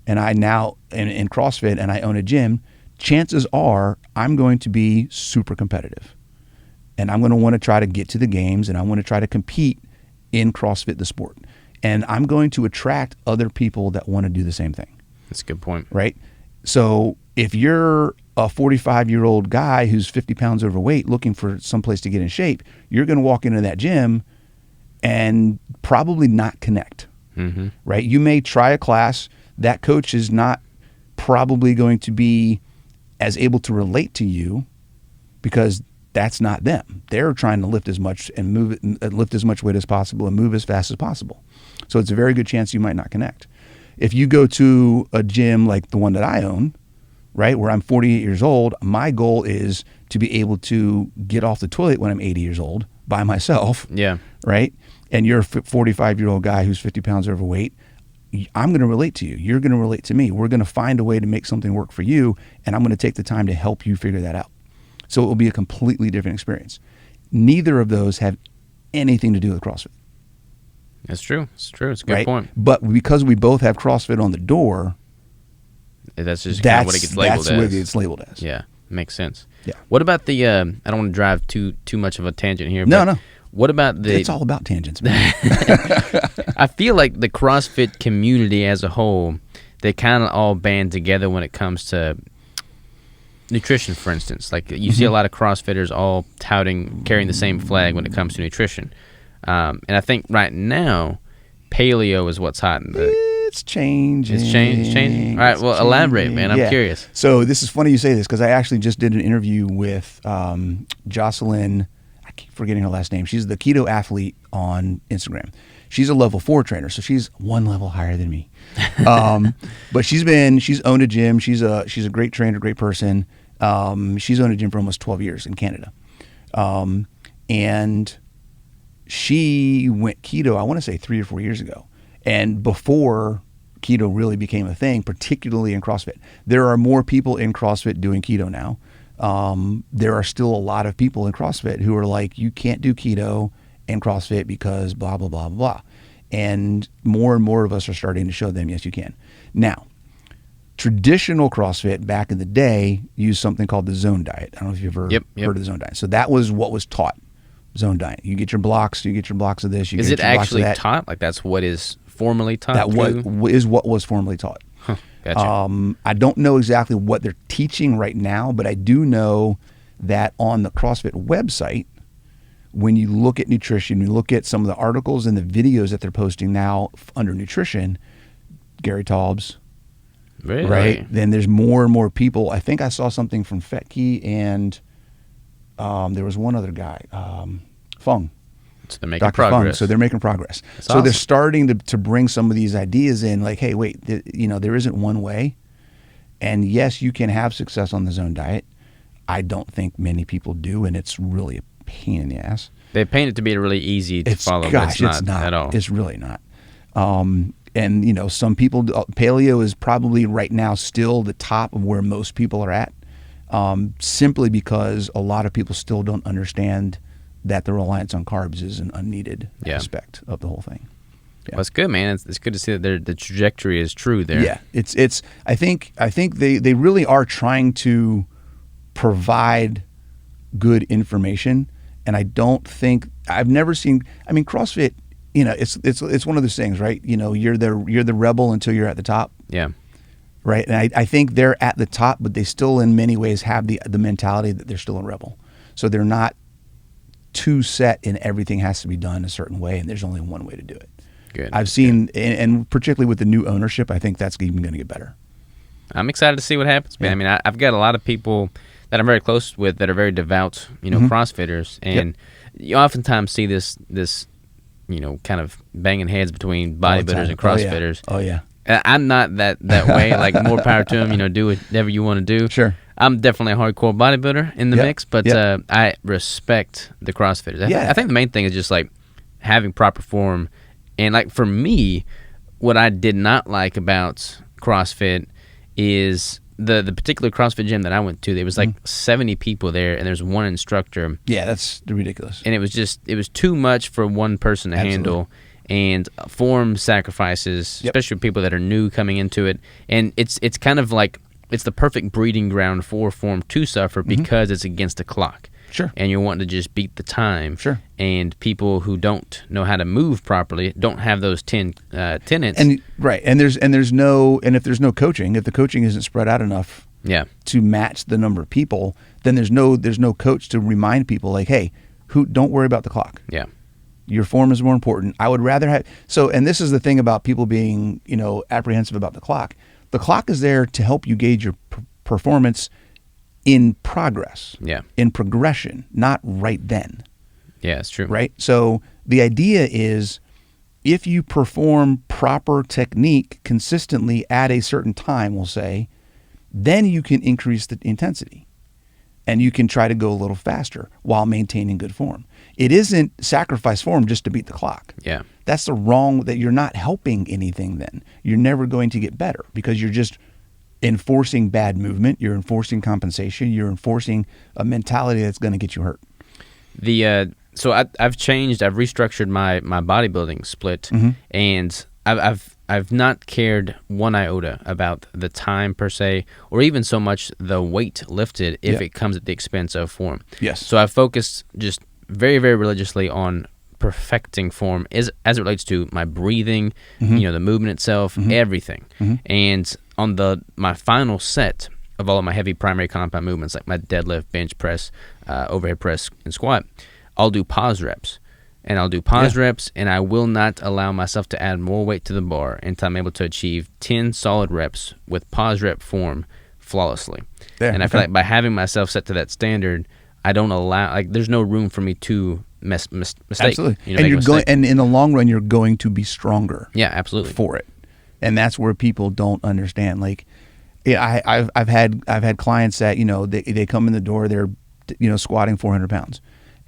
and I now in CrossFit and I own a gym, chances are I'm going to be super competitive. And I'm going to want to try to get to the games, and I want to try to compete in CrossFit, the sport. And I'm going to attract other people that want to do the same thing. That's a good point. Right? So if you're a 45-year-old guy who's 50 pounds overweight looking for some place to get in shape, you're going to walk into that gym and probably not connect. Right? You may try a class. That coach is not probably going to be as able to relate to you because that's not them. They're trying to lift as much and lift as much weight as possible and move as fast as possible. So it's a very good chance you might not connect. If you go to a gym like the one that I own, right, where I'm 48 years old, my goal is to be able to get off the toilet when I'm 80 years old by myself. Yeah. Right? And you're a 45-year-old guy who's 50 pounds overweight. I'm going to relate to you. You're going to relate to me. We're going to find a way to make something work for you, and I'm going to take the time to help you figure that out. So it will be a completely different experience. Neither of those have anything to do with CrossFit. That's true. It's true. It's a good point. But because we both have CrossFit on the door, that's just kind of what it gets labeled as. That's what it gets labeled as. Yeah, makes sense. Yeah. What about the? I don't want to drive too much of a tangent here. No. What about the? It's all about tangents, man. I feel like the CrossFit community as a whole, they kind of all band together when it comes to nutrition, for instance. Like you see a lot of CrossFitters all carrying the same flag when it comes to nutrition. And I think right now, paleo is what's hot. It's changing. It's changing. All right, well, elaborate, man. I'm curious. So this is funny you say this because I actually just did an interview with Jocelyn. I keep forgetting her last name. She's the keto athlete on Instagram. She's a level 4 trainer, so she's one level higher than me. But she's owned a gym. She's a great trainer, great person. She's owned a gym for almost 12 years in Canada. And she went keto, I want to say 3 or 4 years ago. And before keto really became a thing, particularly in CrossFit. There are more people in CrossFit doing keto now. There are still a lot of people in CrossFit who are like, you can't do keto in CrossFit because blah, blah, blah, blah. And more of us are starting to show them, yes, you can. Now, traditional CrossFit back in the day used something called the zone diet. I don't know if you've ever heard of the zone diet. So that was what was taught, zone diet. You get your blocks of this. Is it actually taught? Like that's what is formally taught? That is what was formally taught. Huh, gotcha. I don't know exactly what they're teaching right now, but I do know that on the CrossFit website, when you look at nutrition, you look at some of the articles and the videos that they're posting now under nutrition, Gary Taubes, Really? right? Then there's more and more people. I think I saw something from Fetke and there was one other guy, Fung. So they're making Dr. progress. Fung. So they're making progress. That's so they're awesome. starting to bring some of these ideas in, like, hey, wait, there isn't one way. And yes, you can have success on the zone diet. I don't think many people do, and it's really a pain in the ass. They paint it to be really easy to follow, but it's not at all. It's really not. And some people, paleo is probably right now still the top of where most people are at, simply because a lot of people still don't understand that the reliance on carbs is an unneeded aspect of the whole thing. Yeah. Well, it's good, man. It's good to see that the trajectory is true there. Yeah, it's. I think they really are trying to provide good information, and I don't think I've never seen. I mean, CrossFit. It's one of those things, right? You're the rebel until you're at the top. Yeah. Right, and I think they're at the top, but they still, in many ways, have the mentality that they're still a rebel. So they're not too set in everything has to be done a certain way, and there's only one way to do it. Good. I've seen, and particularly with the new ownership, I think that's even going to get better. I'm excited to see what happens, man. Yeah. I mean, I've got a lot of people that I'm very close with that are very devout, CrossFitters, and you oftentimes see this, kind of banging heads between bodybuilders and CrossFitters. Oh yeah. I'm not that way. Like, more power to them. Do whatever you want to do. Sure. I'm definitely a hardcore bodybuilder in the mix, but I respect the CrossFitters. I think the main thing is just like having proper form. And like for me, what I did not like about CrossFit is the particular CrossFit gym that I went to. There was like 70 people there, and there's one instructor. Yeah, that's ridiculous. And it was too much for one person to handle. And form sacrifices, especially with people that are new coming into it. And it's kind of like it's the perfect breeding ground for form to suffer because it's against the clock. Sure. And you're wanting to just beat the time. Sure. And people who don't know how to move properly don't have those tenets. And right. And if there's no coaching, if the coaching isn't spread out enough to match the number of people, then there's no coach to remind people, like, hey, don't worry about the clock. Yeah. Your form is more important. I would rather have and this is the thing about people being, apprehensive about the clock. The clock is there to help you gauge your performance in progress. Yeah. In progression, not right then. Yeah, it's true. Right? So the idea is if you perform proper technique consistently at a certain time, we'll say, then you can increase the intensity. And you can try to go a little faster while maintaining good form. It isn't sacrifice form just to beat the clock. Yeah. That's that you're not helping anything then. You're never going to get better because you're just enforcing bad movement. You're enforcing compensation. You're enforcing a mentality that's going to get you hurt. So I've restructured my bodybuilding split, and I've not cared one iota about the time per se, or even so much the weight lifted if it comes at the expense of form. Yes. So I've focused just very, very religiously on perfecting form as it relates to my breathing, the movement itself, everything. And on my final set of all of my heavy primary compound movements, like my deadlift, bench press, overhead press, and squat, I'll do pause reps. And I'll do pause reps, and I will not allow myself to add more weight to the bar until I'm able to achieve 10 solid reps with pause rep form flawlessly. And I feel like by having myself set to that standard, I don't allow, there's no room for me to mistake. Absolutely. And in the long run, you're going to be stronger. Yeah, absolutely. For it. And that's where people don't understand. Like, I've had clients that, they come in the door, they're, squatting 400 pounds.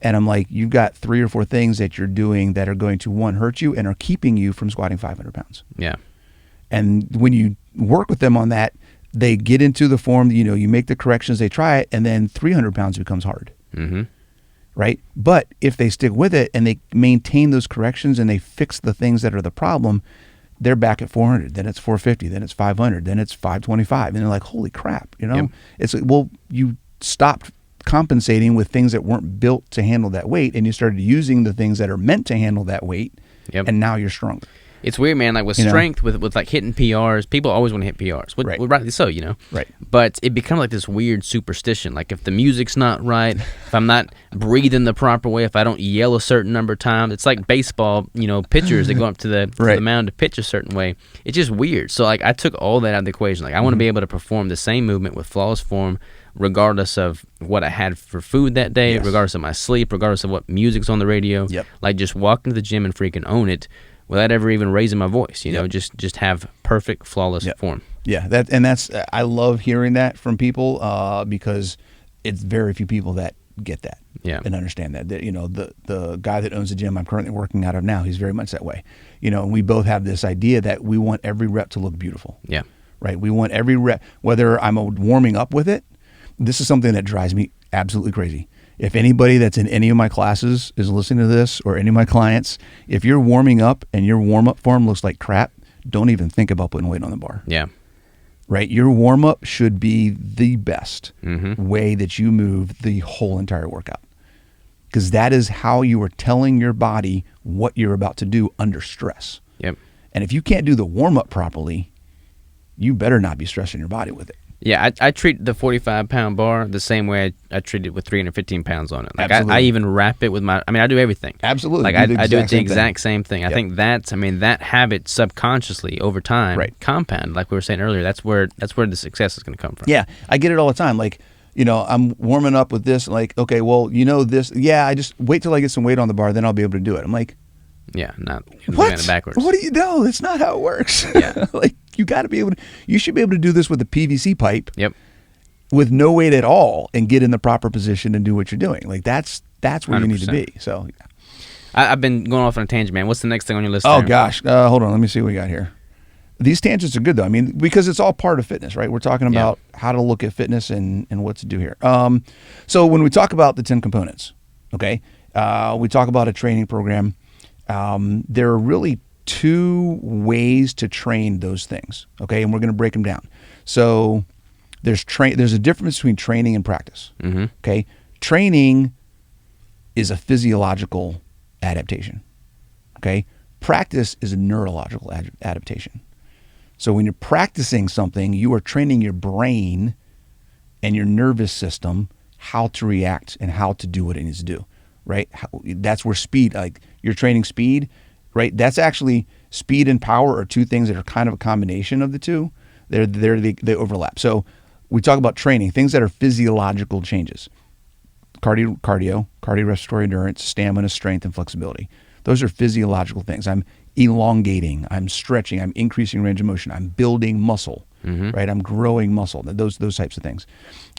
And I'm like, you've got 3 or 4 things that you're doing that are going to, one, hurt you and are keeping you from squatting 500 pounds. Yeah. And when you work with them on that, they get into the form, you make the corrections, they try it, and then 300 pounds becomes hard. Right? But if they stick with it and they maintain those corrections and they fix the things that are the problem, they're back at 400, then it's 450, then it's 500, then it's 525. And they're like, holy crap, It's like, well, you stopped compensating with things that weren't built to handle that weight, and you started using the things that are meant to handle that weight, and now you're stronger. It's weird, man. Like with strength, with like hitting PRs, people always want to hit PRs. Right. Well, rightly so, Right. But it becomes like this weird superstition. Like if the music's not right, if I'm not breathing the proper way, if I don't yell a certain number of times, it's like baseball, pitchers that go up to the mound to pitch a certain way. It's just weird. So like I took all that out of the equation. Like I want to be able to perform the same movement with flawless form, regardless of what I had for food that day, regardless of my sleep, regardless of what music's on the radio. Yep. Like just walk into the gym and freaking own it without ever even raising my voice, just have perfect, flawless form. Yeah, that's I love hearing that from people because it's very few people that get that and understand that. The guy that owns the gym I'm currently working out of now, he's very much that way. And we both have this idea that we want every rep to look beautiful. Yeah. Right? We want every rep, whether I'm warming up with it. This is something that drives me absolutely crazy. If anybody that's in any of my classes is listening to this, or any of my clients, if you're warming up and your warm-up form looks like crap, don't even think about putting weight on the bar. Yeah. Right? Your warm-up should be the best way that you move the whole entire workout. Because that is how you are telling your body what you're about to do under stress. Yep. And if you can't do the warm-up properly, you better not be stressing your body with it. Yeah, I treat the 45-pound bar the same way I treat it with 315 pounds on it. Like I even wrap it with I do everything. Absolutely. Like I do it the exact same thing. I think that habit subconsciously over time compound, like we were saying earlier, that's where the success is going to come from. Yeah, I get it all the time. Like, I'm warming up with this, like, okay, well, this, I just wait till I get some weight on the bar, then I'll be able to do it. I'm like, yeah, not what? Backwards. What do you know? That's not how it works. Yeah. Like, you should be able to do this with a PVC pipe. Yep. With no weight at all and get in the proper position and do what you're doing. Like that's where 100%. You need to be. So I've been going off on a tangent, man. What's the next thing on your list? Oh gosh. Hold on. Let me see what we got here. These tangents are good though. I mean, because it's all part of fitness, right? We're talking about how to look at fitness and what to do here. So when we talk about the 10 components, okay, we talk about a training program. There are really 2 ways to train those things, okay? And we're going to break them down. So there's a difference between training and practice, okay? Training is a physiological adaptation, okay? Practice is a neurological adaptation. So when you're practicing something, you are training your brain and your nervous system how to react and how to do what it needs to do, right? That's where speed, like you're training speed, right? That's actually speed and power are 2 things that are kind of a combination of the 2. They overlap. So we talk about training, things that are physiological changes. Cardiorespiratory endurance, stamina, strength, and flexibility. Those are physiological things. I'm elongating, I'm stretching, I'm increasing range of motion, I'm building muscle, right? I'm growing muscle, those types of things.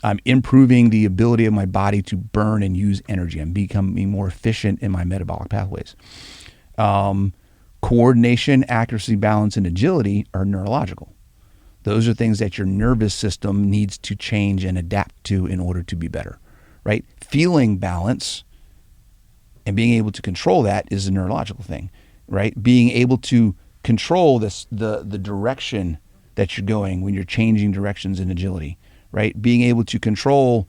I'm improving the ability of my body to burn and use energy. I'm becoming more efficient in my metabolic pathways. Coordination, accuracy, balance, and agility are neurological. Those are things that your nervous system needs to change and adapt to in order to be better, right? Feeling balance and being able to control that is a neurological thing, right? Being able to control the direction that you're going when you're changing directions in agility, right? Being able to control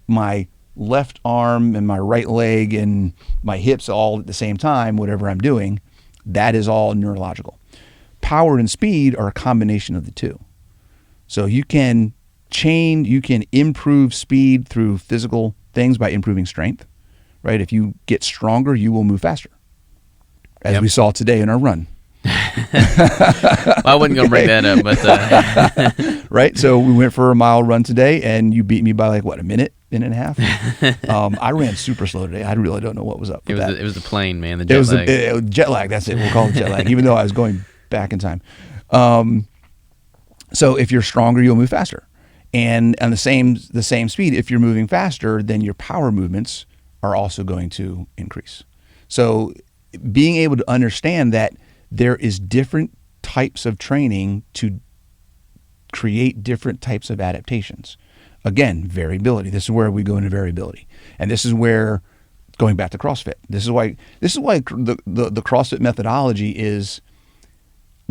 my left arm and my right leg and my hips all at the same time, whatever I'm doing, that is all neurological. Power and speed are a combination of the 2. So you can improve speed through physical things by improving strength, right? If you get stronger, you will move faster, as we saw today in our run. Well, I wasn't going to bring that up, but... Right? So we went for a mile run today, and you beat me by like, what, a minute and a half? I ran super slow today. I really don't know what was up with that. It was the plane, man, the jet lag. It was jet lag, that's it. We'll call it jet lag, even though I was going back in time. So if you're stronger, you'll move faster. And on the same speed, if you're moving faster, then your power movements are also going to increase. So being able to understand that there is different types of training to create different types of adaptations. Again, variability. This is where we go into variability. And this is where, going back to CrossFit, this is why the CrossFit methodology is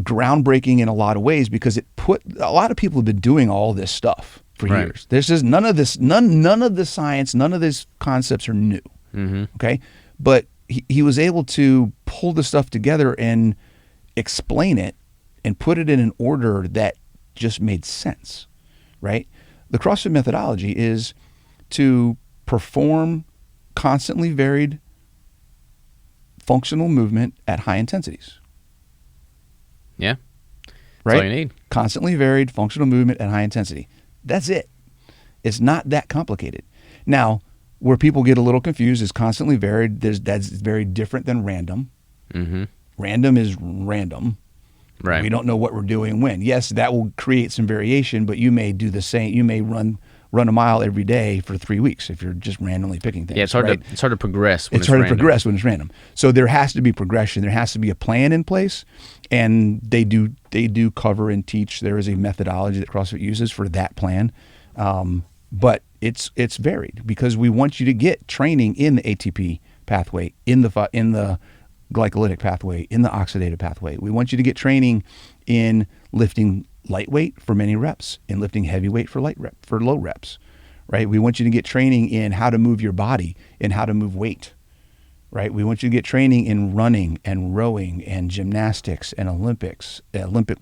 groundbreaking in a lot of ways, because a lot of people have been doing all this stuff for years. There's just none of the science, none of these concepts are new. Okay. But he was able to pull the stuff together and explain it and put it in an order that just made sense, right? The CrossFit methodology is to perform constantly varied functional movement at high intensities. Yeah. Right? That's all you need. Constantly varied functional movement at high intensity. That's it. It's not that complicated. Now, where people get a little confused is constantly varied. That's very different than random. Mm-hmm. Random is random. Right. We don't know what we're doing when. Yes, that will create some variation, but you may do the same. You may run a mile every day for 3 weeks if you're just randomly picking things. Yeah, it's hard to progress when it's hard random. to progress when it's random. So there has to be progression. There has to be a plan in place, and they do cover and teach. There is a methodology that CrossFit uses for that plan, but it's varied because we want you to get training in the ATP pathway, in the glycolytic pathway, in the oxidative pathway. We want you to get training in lifting lightweight for many reps, in lifting heavyweight for low reps, right? We want you to get training in how to move your body and how to move weight, right? We want you to get training in running and rowing and gymnastics and Olympic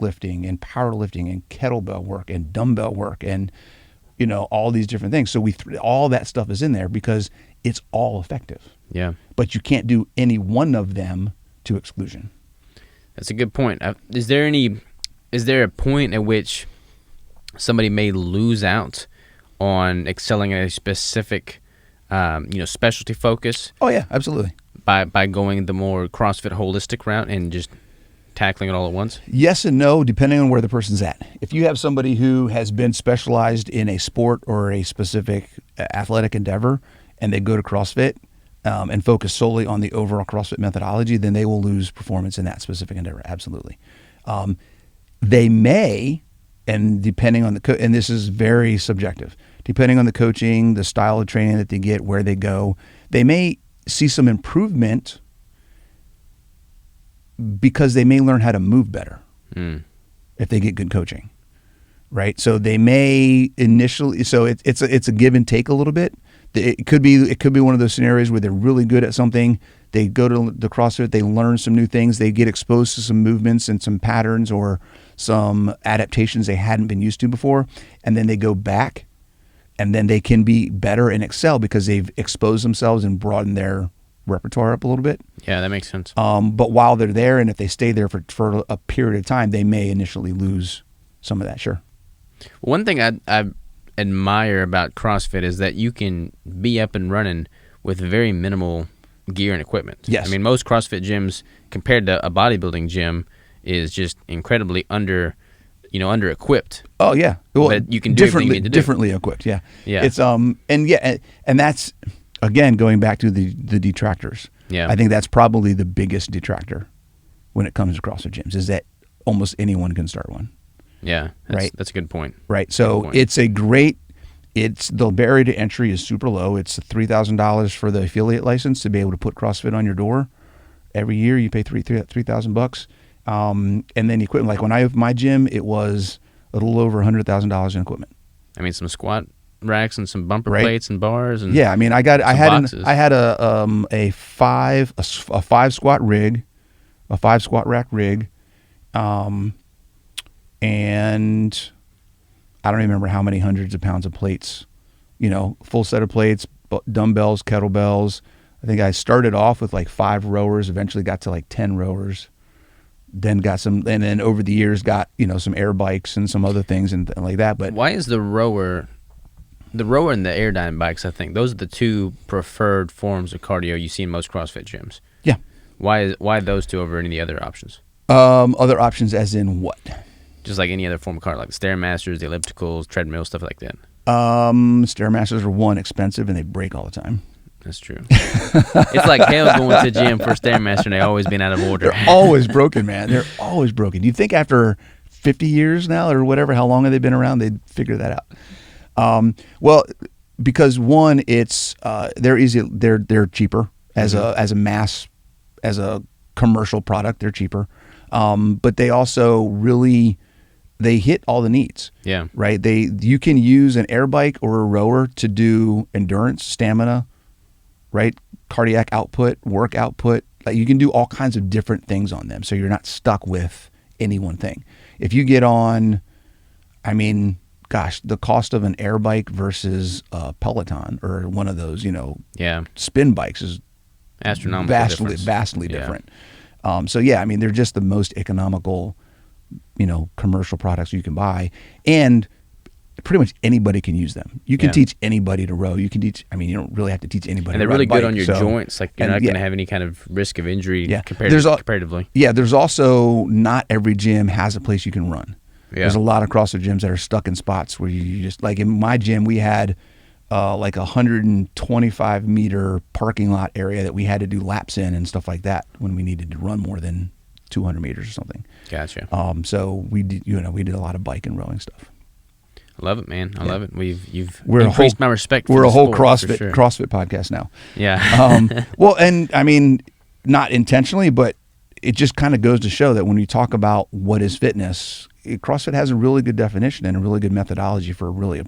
lifting and powerlifting and kettlebell work and dumbbell work and all these different things. So all that stuff is in there because it's all effective. Yeah. But you can't do any one of them to exclusion. That's a good point. Is there a point at which somebody may lose out on excelling at a specific, specialty focus? Oh yeah, absolutely. By going the more CrossFit holistic route and just tackling it all at once? Yes and no, depending on where the person's at. If you have somebody who has been specialized in a sport or a specific athletic endeavor and they go to CrossFit and focus solely on the overall CrossFit methodology, then they will lose performance in that specific endeavor. Absolutely. They may, and depending on and this is very subjective, depending on the coaching, the style of training that they get, where they go, they may see some improvement because they may learn how to move better if they get good coaching, right? So they may initially, so it's a give and take a little bit. It could be one of those scenarios where they're really good at something. They go to the CrossFit, they learn some new things, they get exposed to some movements and some patterns or some adaptations they hadn't been used to before, and then they go back, and then they can be better and excel because they've exposed themselves and broadened their repertoire up a little bit. Yeah, that makes sense. But while they're there, and if they stay there for a period of time, they may initially lose some of that. Sure. One thing I admire about CrossFit is that you can be up and running with very minimal gear and equipment. Yes. I mean, most CrossFit gyms compared to a bodybuilding gym is just incredibly under equipped. Oh yeah. Well, but you can do everything you need to do. Differently equipped. Yeah. Yeah. It's and that's again going back to the detractors. Yeah. I think that's probably the biggest detractor when it comes to CrossFit gyms is that almost anyone can start one. Yeah. Right. That's a good point. Right. So the barrier to entry is super low. It's $3,000 for the affiliate license to be able to put CrossFit on your door. Every year you pay $3,000. And then equipment, like when I opened my gym, it was a little over $100,000 in equipment. I mean, some squat racks and some bumper plates and bars and yeah. I mean, I had a five squat rig, a 5 squat rack rig, and I don't remember how many hundreds of pounds of plates, full set of plates, dumbbells, kettlebells. I think I started off with like 5 rowers, eventually got to like 10 rowers, then got some, and then over the years got, some air bikes and some other things and like that. But why is the rower and the Airdyne bikes, I think, those are the two preferred forms of cardio you see in most CrossFit gyms? Yeah. Why those two over any of the other options? Other options as in what? Just like any other form of cardio, like the Stairmasters, the ellipticals, treadmills, stuff like that. Stairmasters are expensive and they break all the time. That's true. It's like hell going to the gym for a Stairmaster and they've always been out of order. They're always broken, man. They're always broken. You'd think after 50 years now or whatever, how long have they been around, they'd figure that out. Well, because one, it's they're easy. They're cheaper as a commercial product. They're cheaper, but they also really they hit all the needs. Yeah. Right. You can use an air bike or a rower to do endurance, stamina, right? Cardiac output, work output, Like you can do all kinds of different things on them, so you're not stuck with any one thing. If you get on, I mean, gosh, the cost of an air bike versus a Peloton or one of those, spin bikes is astronomical, vastly different. So yeah, I mean, they're just the most economical, commercial products you can buy, and pretty much anybody can use them. You can teach anybody to row. You can teach. I mean, you don't really have to teach anybody. And they're to ride really a bike, good on your joints. Like you're not going to have any kind of risk of injury comparatively. Yeah, there's also not every gym has a place you can run. Yeah. There's a lot of CrossFit gyms that are stuck in spots where you just, like in my gym, we had like a 125 meter parking lot area that we had to do laps in and stuff like that when we needed to run more than 200 meters or something. Gotcha. So we did, we did a lot of bike and rowing stuff. I love it, man. I love it. You've increased my respect for We're the a whole sport, CrossFit podcast now. Yeah. Well, and I mean, not intentionally, but it just kind of goes to show that when you talk about what is fitness, CrossFit has a really good definition and a really good methodology for really,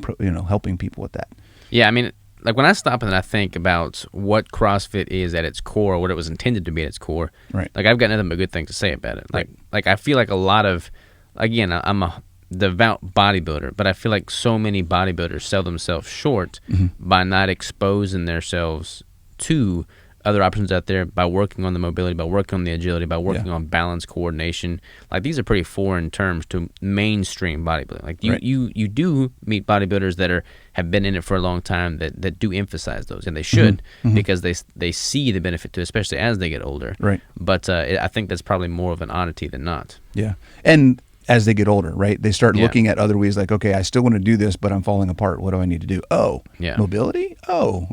helping people with that. Yeah, I mean, like when I stop and I think about what CrossFit is at its core, or what it was intended to be at its core, right? Like I've got nothing but good things to say about it. Like I feel like a lot of, again, I'm a devout bodybuilder, but I feel like so many bodybuilders sell themselves short by not exposing themselves to other options out there, by working on the mobility, by working on the agility, by working on balance, coordination. Like these are pretty foreign terms to mainstream bodybuilding. Like you do meet bodybuilders that have been in it for a long time that do emphasize those, and they should because they see the benefit to it, especially as they get older. Right. But I think that's probably more of an oddity than not. Yeah. And as they get older, right, they start looking at other ways, like, okay, I still want to do this, but I'm falling apart. What do I need to do? Oh, mobility? Oh,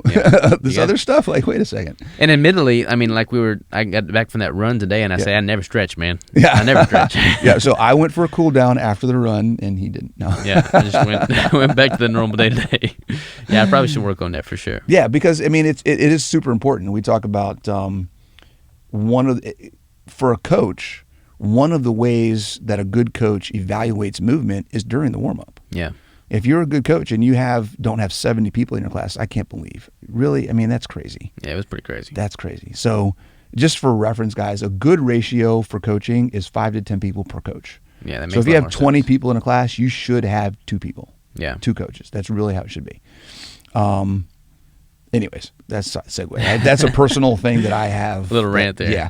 this other stuff? Like, wait a second. And admittedly, I mean, like I got back from that run today, and I say I never stretch, man. Yeah. I never stretch. Yeah, so I went for a cool down after the run, and he didn't. No. Yeah, I just went back to the normal day today. Yeah, I probably should work on that for sure. Yeah, because, I mean, it is super important. We talk about for a coach, one of the ways that a good coach evaluates movement is during the warm-up. Yeah. If you're a good coach and you don't have 70 people in your class, I can't believe. Really? I mean, that's crazy. Yeah, it was pretty crazy. That's crazy. So just for reference, guys, a good ratio for coaching is 5 to 10 people per coach. Yeah, that makes So if you have 20 sense. people in a class, you should have 2 people. Yeah. 2 coaches. That's really how it should be. Anyways, that's a segue. That's a personal thing that I have. A little rant there. Yeah.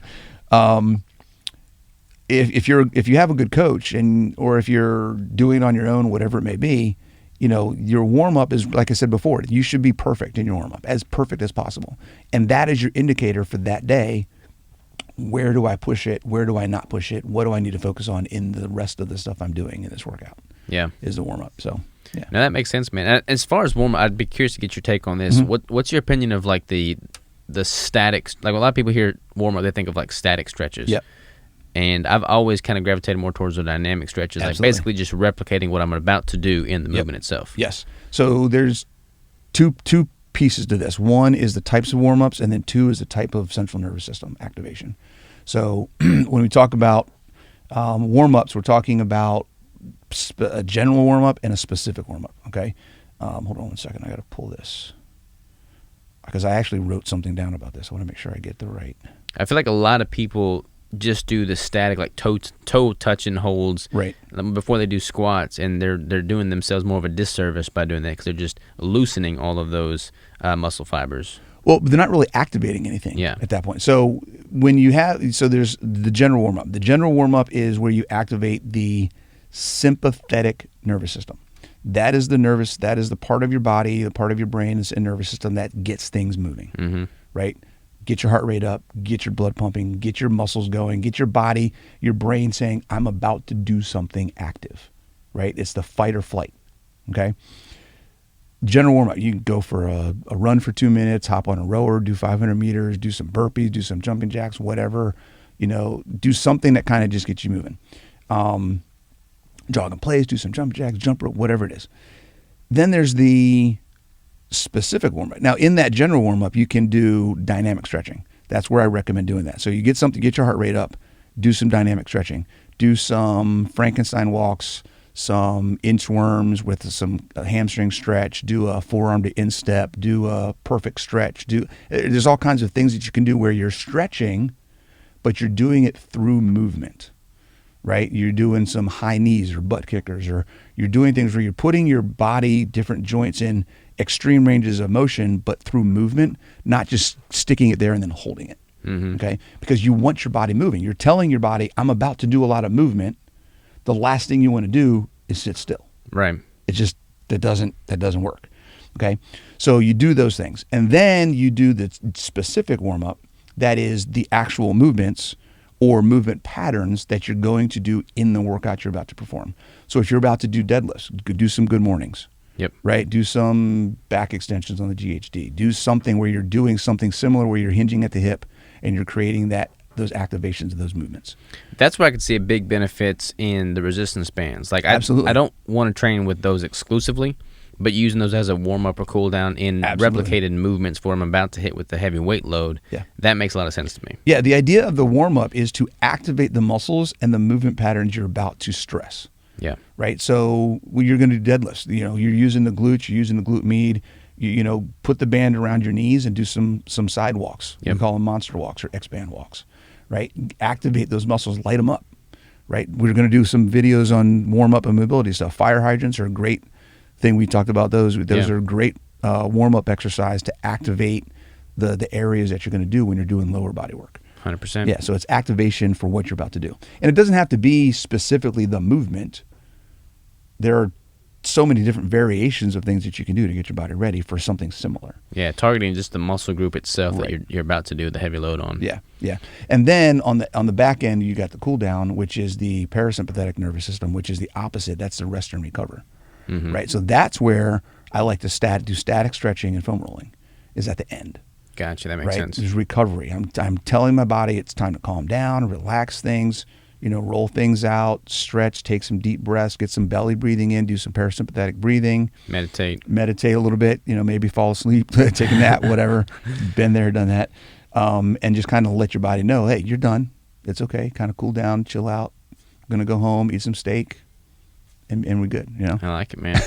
If you have a good coach or if you're doing it on your own, whatever it may be, your warm up is, like I said before, you should be perfect in your warm up, as perfect as possible, and that is your indicator for that day. Where do I push it? Where do I not push it? What do I need to focus on in the rest of the stuff I'm doing in this workout? Yeah, is the warm up. So yeah, no, that makes sense, man. As far as warm up, I'd be curious to get your take on this. What's your opinion of like the statics? Like a lot of people hear warm up, they think of like static stretches. Yep. And I've always kind of gravitated more towards the dynamic stretches, Absolutely. like basically just replicating what I'm about to do in the movement itself. Yes. So there's two pieces to this. One is the types of warm-ups, and then 2 is the type of central nervous system activation. So when we talk about warm-ups, we're talking about a general warm-up and a specific warm-up, okay? Hold on one second. I got to pull this because I actually wrote something down about this. I want to make sure I get the right. I feel like a lot of people just do the static, like toe touching holds before they do squats, and they're doing themselves more of a disservice by doing that because they're just loosening all of those muscle fibers. Well, they're not really activating anything at that point. So there's the general warm-up. The general warm-up is where you activate the sympathetic nervous system. That is the part of your body, the part of your brain and nervous system that gets things moving, right? Get your heart rate up, get your blood pumping, get your muscles going, get your body, your brain saying, I'm about to do something active, right? It's the fight or flight, okay? General warm-up, you can go for a run for 2 minutes, hop on a rower, do 500 meters, do some burpees, do some jumping jacks, whatever, do something that kind of just gets you moving. Jog in place, do some jumping jacks, jump rope, whatever it is. Then there's the specific warm-up. Now, in that general warm-up, you can do dynamic stretching. That's where I recommend doing that. So you get your heart rate up, do some dynamic stretching, do some Frankenstein walks, some inchworms with some hamstring stretch, do a forearm to instep, do a perfect stretch. There's all kinds of things that you can do where you're stretching but you're doing it through movement, right? You're doing some high knees or butt kickers, or you're doing things where you're putting your body, different joints in extreme ranges of motion, but through movement, not just sticking it there and then holding it. Okay? Because you want your body moving. You're telling your body, I'm about to do a lot of movement. The last thing you want to do is sit still. Right. It just, that doesn't work. Okay? So you do those things. And then you do the specific warm up that is the actual movements or movement patterns that you're going to do in the workout you're about to perform. So if you're about to do deadlifts, do some good mornings. Yep. Right? Do some back extensions on the GHD. Do something where you're doing something similar where you're hinging at the hip and you're creating those activations of those movements. That's where I could see a big benefits in the resistance bands. Like Absolutely. I don't want to train with those exclusively, but using those as a warm-up or cool-down in replicated movements for I'm about to hit with the heavy weight load, that makes a lot of sense to me. Yeah, the idea of the warm-up is to activate the muscles and the movement patterns you're about to stress. Yeah. Right? So when you're going to do deadlifts, you're using the glutes, you're using the glute med, you put the band around your knees and do some side walks. We call them monster walks or X-band walks. Right? Activate those muscles, light them up. Right? We're going to do some videos on warm-up and mobility stuff. Fire hydrants are a great thing. We talked about those. Those are great warm-up exercise to activate the areas that you're going to do when you're doing lower body work. 100%. Yeah, so it's activation for what you're about to do. And it doesn't have to be specifically the movement. There are so many different variations of things that you can do to get your body ready for something similar. Yeah, targeting just the muscle group itself that you're about to do the heavy load on. Yeah, yeah. And then on the back end, you got the cool down, which is the parasympathetic nervous system, which is the opposite. That's the rest and recover. Right? So that's where I like to do static stretching and foam rolling is at the end. Gotcha, that makes sense. There's recovery. I'm telling my body it's time to calm down, relax things, roll things out, stretch, take some deep breaths, get some belly breathing in, do some parasympathetic breathing. Meditate a little bit, maybe fall asleep, take a nap, whatever. Been there, done that. And just kind of let your body know, hey, you're done. It's okay. Kind of cool down, chill out. I'm going to go home, eat some steak. And we're good, I like it, man.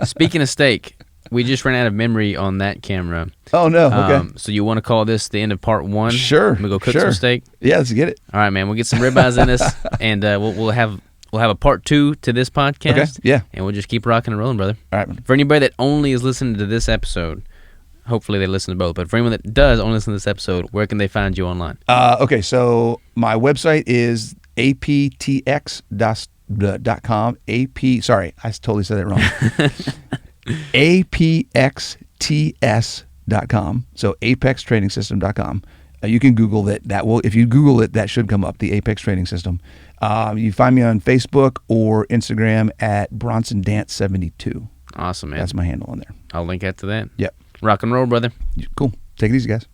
Speaking of steak, we just ran out of memory on that camera. Oh, no. Okay. So you want to call this the end of part 1? Sure. We go cook some steak? Yeah, let's get it. All right, man. We'll get some ribeyes in us, and we'll have a part 2 to this podcast. Okay. Yeah. And we'll just keep rocking and rolling, brother. All right. For anybody that only is listening to this episode, hopefully they listen to both, but for anyone that does only listen to this episode, where can they find you online? Okay, so my website is aptx.com. Sorry, I totally said that wrong. apxts.com. So apextrainingsystem.com. You can Google that. If you Google it, that should come up, the Apex Training System. You find me on Facebook or Instagram at Bronson Dant 72. Awesome, man. That's my handle on there. I'll link that to that. Yep. Rock and roll, brother. Cool. Take it easy, guys.